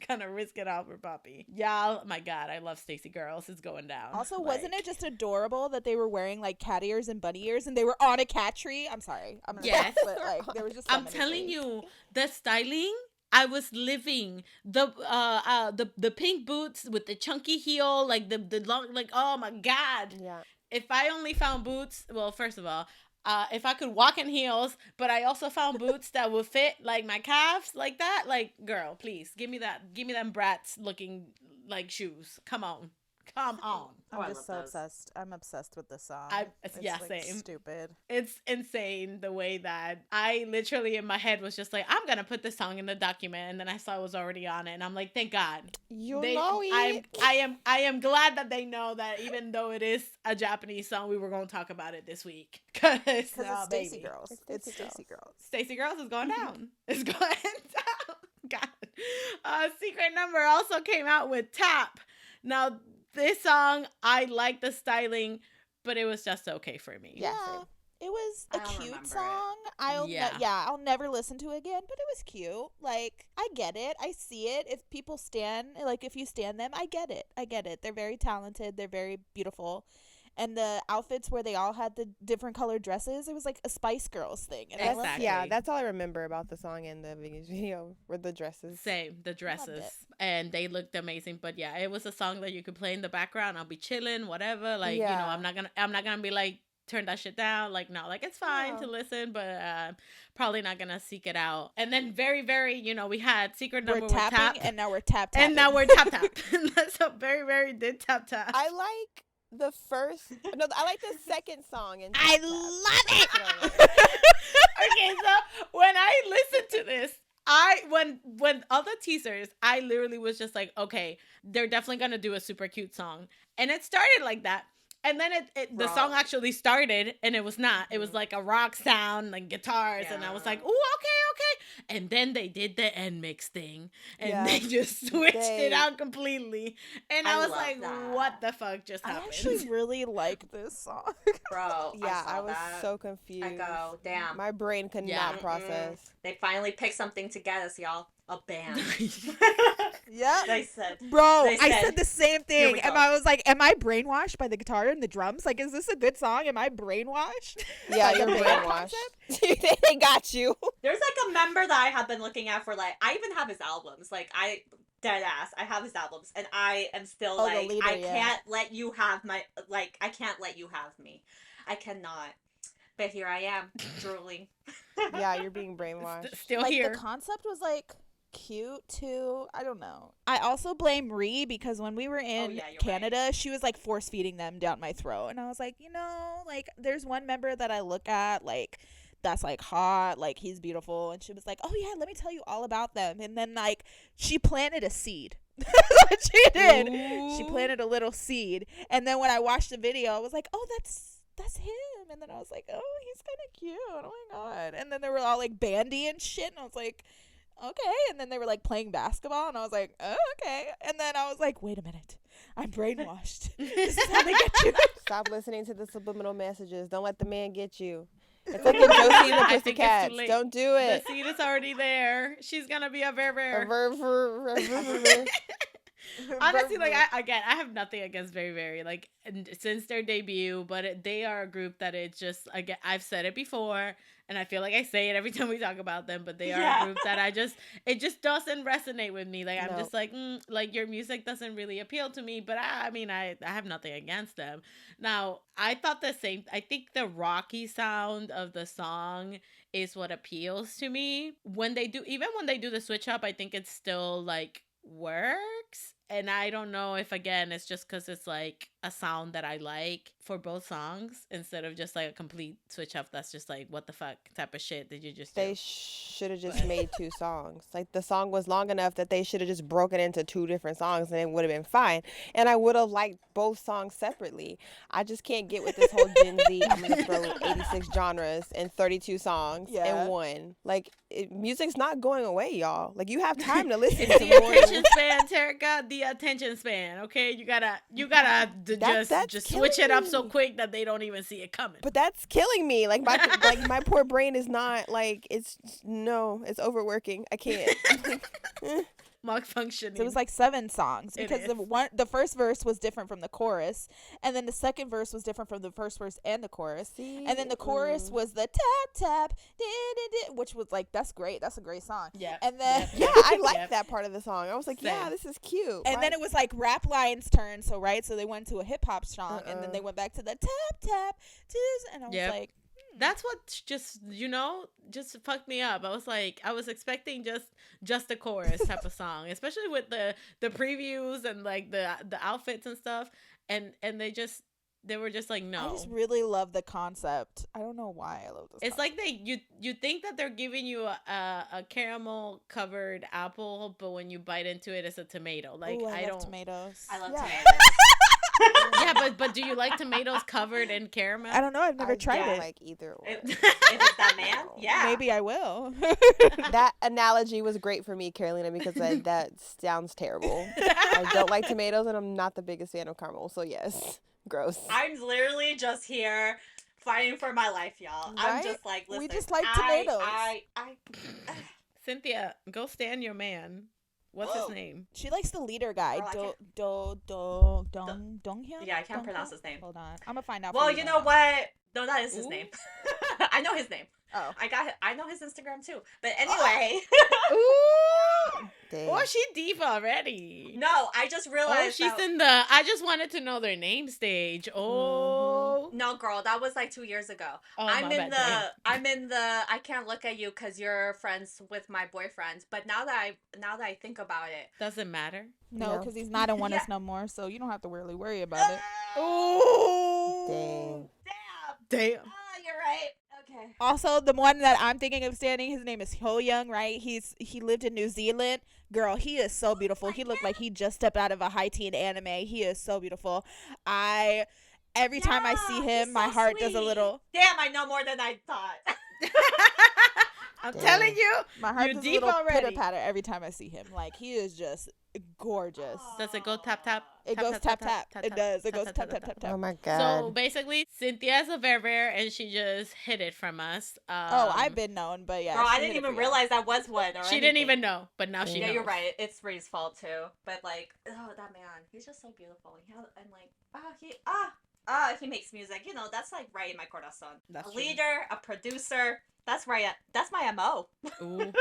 gonna risk it all for Poppy. Y'all, my God, I love STAYC Girls. It's going down.
Also, wasn't it just adorable that they were wearing like cat ears and bunny ears and they were on a cat tree? I'm sorry. I'm gonna
Yes.
but like there was just so
I'm
many
telling
things.
you, the styling. I was living the pink boots with the chunky heel, like the long, like oh my God.
Yeah.
If I only found boots, well, first of all, if I could walk in heels, but I also found boots that would fit like my calves like that, like girl, please give me them brats looking like shoes. Come on.
Oh,
I'm
I
just
love
so
those.
obsessed. I'm obsessed with this song.
Yeah,
like,
same.
Stupid.
It's insane the way that I literally in my head was just like, I'm gonna put this song in the document, and then I saw it was already on it, and I'm like, thank God.
You
They-
know it.
I am glad that they know that even though it is a Japanese song, we were gonna talk about it this week because
Because it's STAYC
baby.
Girls.
It's
It's
STAYC
STAYC Girls.
STAYC Girls is going down. It's going down. God. Secret Number also came out with Tap. Now this song, I like the styling, but it was just okay for me.
Yeah,
Yeah,
same.
it was
I
a
don't
cute
remember it.
song.
Yeah.
I'll never listen to it again, but it was cute. Like, I get it. I see it. If people stand, like, if you stand them, I get it. I get it. They're very talented. They're very beautiful. And the outfits where they all had the different colored dresses, it was like a Spice Girls thing. And I loved
Exactly.
Yeah, that's all I remember about the song and the video were the dresses.
Same, the dresses, and they looked amazing. But yeah, it was a song that you could play in the background. I'll be chilling, whatever. Like you know,
Yeah.
I'm not gonna be like turn that shit down. Like no, like it's fine
No.
to listen, but probably not gonna seek it out. And then very, you know, we had Secret
We're
Number with
tapping,
Tap,
and now we're tapping.
and now we're tap. So very did tap.
I like the first. No, I like the second song. And
I love it.
Okay, so when I listened to this, when all the teasers, I literally was just like, okay, they're definitely gonna do a super cute song, and it started like that. And then the song actually started, and it was not. It was like a rock sound, like guitars, and I was like, "Ooh, okay." And then they did the end mix thing, and they just switched it out completely. And I was like, "What the fuck just happened?"
I actually really like this song,
bro.
Yeah, I was so confused.
I go, damn.
My brain could not process.
They finally picked something to get us, y'all. A band.
Yeah.
They said,
I said the same thing. And I was like, am I brainwashed by the guitar and the drums? Like, is this a good song? Am I brainwashed?
Yeah, you're brainwashed. They got you.
There's like a member that I have been looking at for like, I even have his albums. Like, dead ass, I have his albums. And I am still I can't let you have I can't let you have me. I cannot. But here I am, drooling.
Yeah, you're being brainwashed.
Still
like,
here.
The concept was like cute too. I don't know. I also blame Ree because when we were in Canada, she was like force feeding them down my throat, and I was like, like there's one member that I look at like that's like hot, like he's beautiful, and she was like, oh yeah, let me tell you all about them, and then like she planted a seed. That's what she did. Ooh. She planted a little seed, and then when I watched the video, I was like, oh, that's him, and then I was like, oh, he's kind of cute. Oh my god. And then they were all like bandy and shit, and I was like, okay. And then they were like playing basketball, and I was like, oh, okay. And then I was like, wait a minute, I'm brainwashed. This is how they get you.
Stop listening to the subliminal messages. Don't let the man get you. It's like in Josie and the Pussycats. Don't do it.
The seed is already there. She's gonna be a VeriVery. Honestly, like I have nothing against VeriVery, like since their debut, but they are a group that it's just, again, I've said it before, and I feel like I say it every time we talk about them, but they are a group that it just doesn't resonate with me. Like I'm just like, like your music doesn't really appeal to me, but I mean I have nothing against them. Now I thought the same. I think the rocky sound of the song is what appeals to me. When they do the switch up, I think it's still like works. And I don't know if, again, it's just because it's like a sound that I like for both songs instead of just like a complete switch up that's just like, what the fuck type of shit did you just do?
They should have just made 2 songs. Like, the song was long enough that they should have just broken into 2 different songs and it would have been fine. And I would have liked both songs separately. I just can't get with this whole Gen Z, I'm going to throw 86 genres and 32 songs in one. Like, music's not going away, y'all. Like, you have time to listen to
the attention span, Terica. The attention span, okay? You gotta just switch it up so quick that they don't even see it coming.
But that's killing me. Like my poor brain is not like it's overworking. I can't.
Malfunctioning.
So it was like 7 songs because the first verse was different from the chorus, and then the second verse was different from the first verse and the chorus. See? And then the chorus was the tap tap, which was like, that's great. That's a great song.
Yeah.
And then I liked that part of the song. I was like, yeah, this is cute.
And then it was like Rap Lion's turn. So so they went to a hip hop song, and then they went back to the tap tap, and I was like.
That's what just fucked me up. I was like, I was expecting just a chorus type of song, especially with the previews and like the outfits and stuff, and they were just like, no.
I just really love the concept. I don't know why I love this.
It's like you think that they're giving you a caramel covered apple, but when you bite into it, it's a tomato. Like,
I love tomatoes.
I love tomatoes.
Yeah, but do you like tomatoes covered in caramel?
I don't know. I've never tried it.
Like either or.
If it's that man, yeah.
Maybe I will.
That analogy was great for me, Carolina, because that sounds terrible. I don't like tomatoes, and I'm not the biggest fan of caramel. So yes, gross.
I'm literally just here fighting for my life, y'all.
Right?
I'm just like, listen.
We just like tomatoes.
Cynthia, go stand your man. What's his name?
She likes the leader guy. Donghyun.
Yeah, I can't pronounce his name.
Hold on, I'm gonna find out.
Well, you know what? No, that is his name. I know his name.
Oh,
I know his Instagram too. But anyway.
Oh, she deep already.
No, I just realized.
She's in the. I just wanted to know their name stage. Oh.
No, girl, that was like 2 years ago.
Oh,
I'm in the. I can't look at you because you're friends with my boyfriend. But now that I think about it,
doesn't matter.
No, because he's not in one no more, so you don't have to really worry about it.
Oh. Damn.
Oh, you're right. Okay.
Also, the one that I'm thinking of standing, his name is Hyoyoung, right? He lived in New Zealand. Girl, he is so beautiful. He looked like he just stepped out of a high teen anime. He is so beautiful. every time I see him, my heart does a little.
Damn, I know more than I thought.
I'm telling you,
my heart
you're
does
deep
a little
already.
pitter patter every time I see him. Like, he is just gorgeous.
Does it go tap tap?
It goes tap tap. It does. It goes tap tap tap tap.
Oh my god.
So basically, Cynthia's a VeriVery, and she just hid it from us.
I've been known, but yeah.
Girl, I didn't even realize that was one.
She didn't even know, but now she knows.
Yeah, you're right. It's Ree's fault too. But like, oh, that man, he's just so beautiful. He makes music. You know, that's like right in my corazon.
That's
a
true.
leader, a producer. That's right. That's my MO.
Ooh.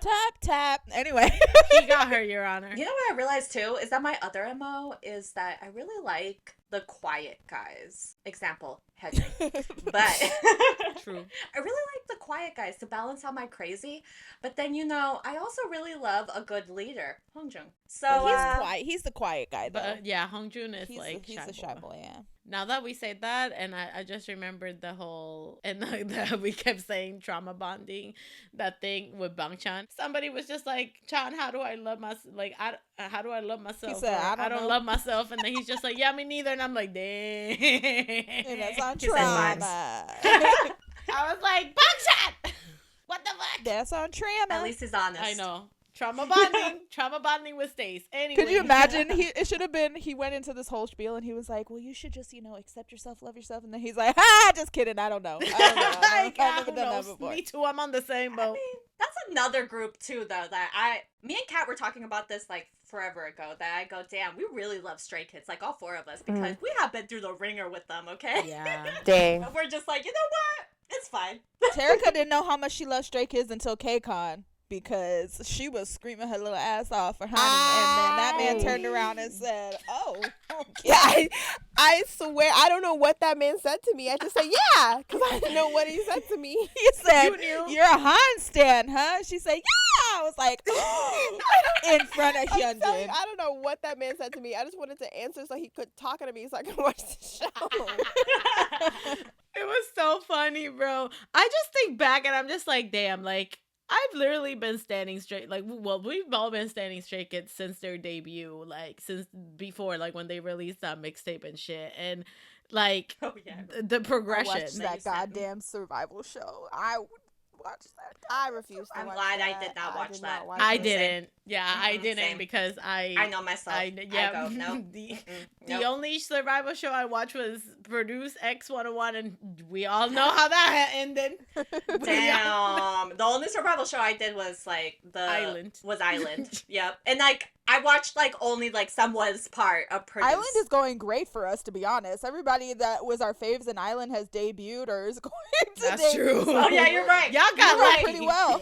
Tap tap. Anyway.
He got her, Your Honor.
You know what I realized too is that my other MO is that I really like the quiet guys. Example, Hedrick. But
True.
I really like the quiet guys to balance out my crazy. But then, you know, I also really love a good leader, Hongjung. So
he's quiet. He's the quiet guy, though.
But yeah, Hongjun is
he's
like
the shy boy, yeah.
Now that we say that, and I just remembered the whole, and we kept saying trauma bonding, that thing with Bangchan. Somebody was just like, Chan, how do I love myself? Like, how do I love myself?
He said, I don't know.
love myself. And then he's just like, yeah, me neither. And I'm like, dang.
And that's on
He said
trauma.
I was like, Bangchan! What the fuck?
That's on trauma.
at least he's honest.
I know. Trauma bonding with Stace. Anyway.
Could you imagine? It should have been, he went into this whole spiel and he was like, well, you should just, accept yourself, love yourself. And then he's like, just kidding. I don't know. I've never done that before.
Me too. I'm on the same boat.
I mean, that's another group too, though, that me and Kat were talking about this like forever ago, that I go, damn, we really love Stray Kids, like all four of us, because we have been through the ringer with them, okay?
Yeah.
Dang.
But we're just like, you know what? It's fine.
Terica didn't know how much she loved Stray Kids until KCON, because she was screaming her little ass off for Honey, and then that man turned around and said, "Oh, okay."
Yeah, I swear I don't know what that man said to me. I just said yeah, because I didn't know what he said to me.
He said,
You knew?
"You're a Han stan, huh?" She said, "Yeah." I was like, in front of
I'm telling you,
Hyunjin.
I don't know what that man said to me. I just wanted to answer so he could talk to me so I could watch the show.
It was so funny, bro. I just think back and I'm just like, damn, like, I've literally been standing straight, like, well, we've all been standing straight kids since their debut, like, since before, like, when they released that mixtape and shit, and, like,
Oh, yeah.
the
I
progression.
watched that goddamn survival show. I would watch that.
I refuse to
I'm
watch
glad I
that.
did not watch
did
that.
watch
I
it.
didn't. Yeah, I
Mhm,
didn't
same.
because
I know myself.
I go,
no.
the
Nope.
only survival show I watched was Produce X101, and we all know how that ended.
Damn. The only survival show I did was like
Island.
Island. Yep. And like I watched like only like some was part of Produce.
Island is going great for us, to be honest. Everybody that was our faves in Island has debuted or is going to
That's
debut.
true.
Oh yeah, you're right.
Y'all got
You're
lucky.
pretty well.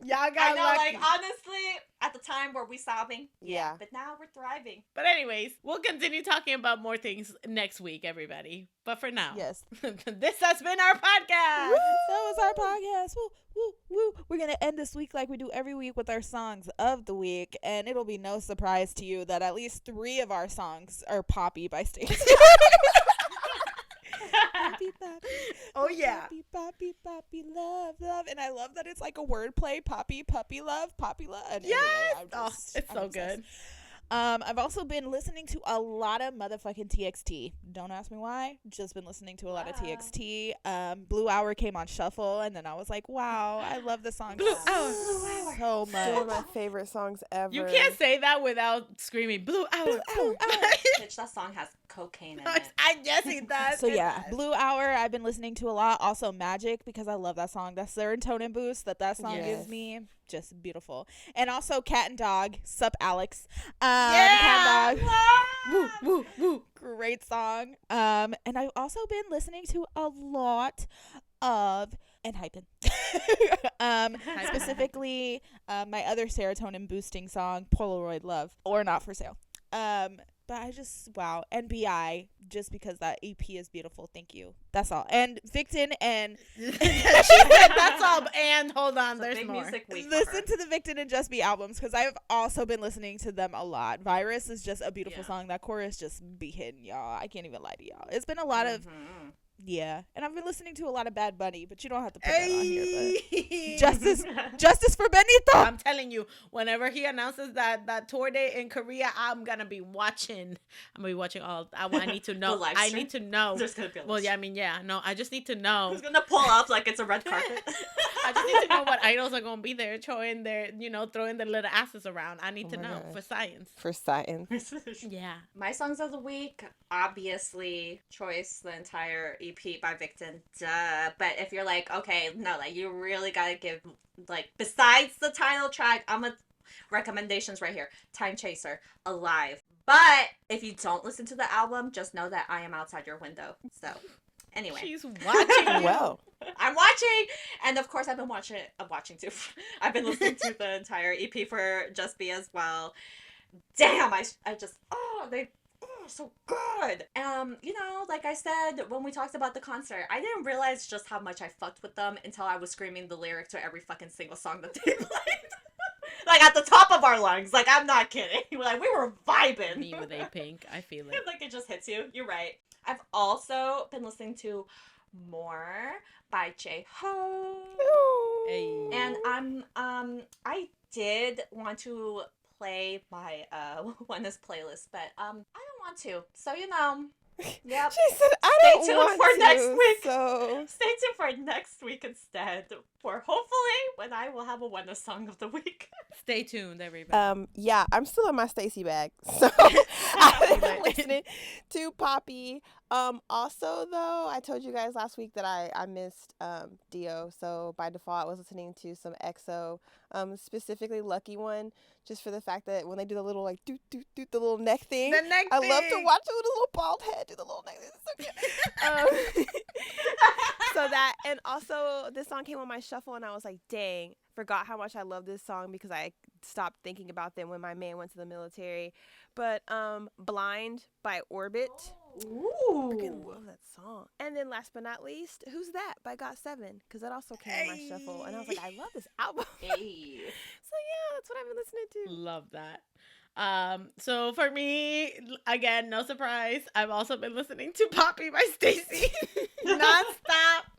Y'all got
I know,
lucky.
like honestly, at the time were we sobbing?
Yeah.
But now we're thriving.
But anyways, we'll continue talking about more things next week, everybody. But for now,
Yes.
this has been our podcast.
Woo! That was our podcast. Woo, woo, woo. We're going to end this week like we do every week with our songs of the week. And it'll be no surprise to you that at least 3 of our songs are Poppy by STAYC. Poppy, poppy.
Oh, yeah.
Poppy, poppy, poppy, love, love. And I love that it's like a wordplay. Poppy, puppy, love, poppy, love. And
Yes.
anyway,
It's
I'm
so
obsessed.
good.
I've also been listening to a lot of motherfucking TXT. Don't ask me why. Just been listening to a lot of
Wow.
TXT. Blue Hour came on shuffle, and then I was like, wow, I love the song
Blue Hour.
so
Still one
much.
of my favorite songs ever.
You can't say that without screaming, Blue Hour.
Bitch, that song has cocaine in it.
I guess it does.
So yeah, Blue Hour I've been listening to a lot. Also Magic, because I love that song. That serotonin boost that song
Yes.
gives me, just beautiful. And also Cat and Dog, Sup Alex.
Yeah.
Cat and Dog.
Woo, woo, woo.
Great song. And I've also been listening to a lot of Enhypen. Specifically my other serotonin boosting song, Polaroid Love, or Not For Sale. But I just, wow. And BI, just because that EP is beautiful. Thank you. That's all. And Victon and
She said that's all. And hold on,
It's a
there's
big
more.
music week for her.
listen to the Victon and JustB albums, because I've also been listening to them a lot. Virus is just a beautiful
Yeah.
song. That chorus just be hitting, y'all. I can't even lie to y'all. It's been a lot of
Mhm.
Yeah, and I've been listening to a lot of Bad Bunny, but you don't have to put that on here. But justice for Benito.
I'm telling you, whenever he announces that tour date in Korea, I'm gonna be watching. I'm gonna be watching all. I need to know. I need to know.
There's gonna be
well, yeah, I mean, yeah, no, I just need to know.
Who's gonna pull up like it's a red carpet?
I just need to know what idols are gonna be there, throwing their little asses around. I need to know
God.
for science.
For science.
Yeah.
My songs of the week, obviously, Choice, the entire EP by Victon, duh. But if you're like, okay, no, like, you really gotta give, like, besides the title track, recommendations right here. Time Chaser, Alive. But if you don't listen to the album, just know that I am outside your window. So, anyway.
She's watching.
Well.
I'm watching, and of course I've been watching too. I've been listening to the entire EP for JustB as well. Damn, I just, they so good. Like I said when we talked about the concert, I didn't realize just how much I fucked with them until I was screaming the lyric to every fucking single song that they played. Like at the top of our lungs. Like, I'm not kidding. Like, we were vibing.
Me with A Pink, I feel it.
Like, it just hits you. You're right. I've also been listening to More by J-Ho.
Hey.
And I did want to play my Wonho's playlist, but I don't want to. So yep.
She said, "I
Stay
don't
tuned
want
for
to."
next week.
So
Stay tuned for next week instead, for hopefully when I will have a Wonho song of the week.
Stay tuned, everybody.
yeah, I'm still in my STAYC bag. So I've been listening to Poppy. Also though, I told you guys last week that I missed Dio, so by default I was listening to some EXO, specifically Lucky One, just for the fact that when they do the little like doot doot doot the little neck thing.
The neck
I
thing.
love to watch it with a little bald head do the little neck. It's so cute. So that, and also this song came on my shuffle and I was like, dang, forgot how much I love this song because I stopped thinking about them when my man went to the military. But Blind by Orbit.
Ooh.
Freaking love that song. And then last but not least, Who's That by Got7, because that also came on my shuffle and I was like, I love this album.
Hey.
So yeah, that's what I've been listening to.
Love that. So for me, again, no surprise, I've also been listening to Poppy by STAYC.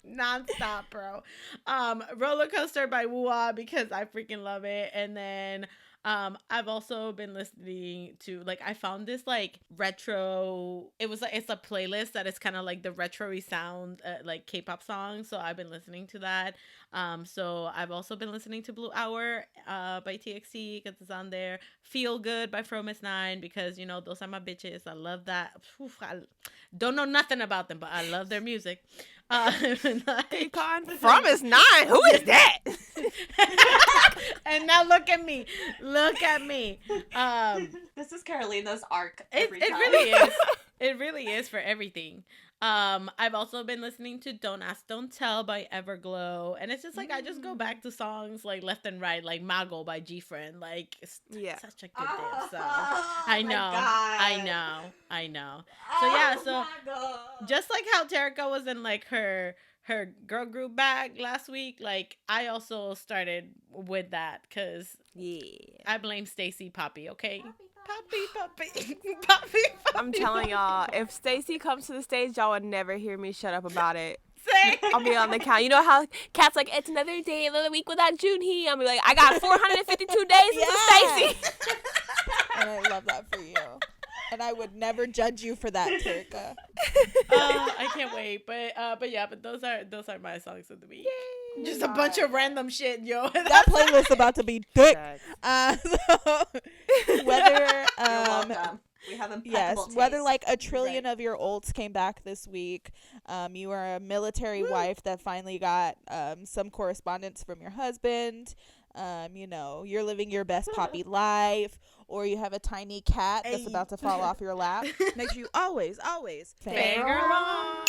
non-stop, bro. Rollercoaster by Woo because I freaking love it. And then I've also been listening to, like, I found this like retro, it's a playlist that is kind of like the retro-y sound, like K-pop songs, so I've been listening to that. So I've also been listening to Blue Hour by TXT because it's on there. Feel Good by Fromis 9 because those are my bitches. I love that. Oof, I don't know nothing about them, but I love their music.
Fromis 9, who is that?
And now look at me.
This is Carolina's arc.
It really is. It really is for everything. I've also been listening to Don't Ask, Don't Tell by Everglow, and it's just like I just go back to songs like left and right, like Mago by G-Friend. Like, it's such a good dance song. I know. So yeah, so just like how Terika was in like her girl group bag last week, like I also started with that because I blame STAYC Poppy, okay? Poppy.
I'm telling y'all, if STAYC comes to the stage, y'all would never hear me shut up about it.
Same.
I'll be on the count. You know how Kat's like, it's another day, another week without Junhee. I'll be like, I got 452 days into STAYC.
And I love that for you. And I would never judge you for that, Terika.
I can't wait. But yeah, but those are my songs of the week. Yay. Just a bunch of random shit, yo.
That playlist about to be thick. So whether
You're welcome. We have impeccable taste.
whether like a trillion of your olds came back this week, you are a military wife that finally got some correspondence from your husband, you're living your best Poppy life, or you have a tiny cat that's about to fall off your lap. Make sure you always
Fangirl on.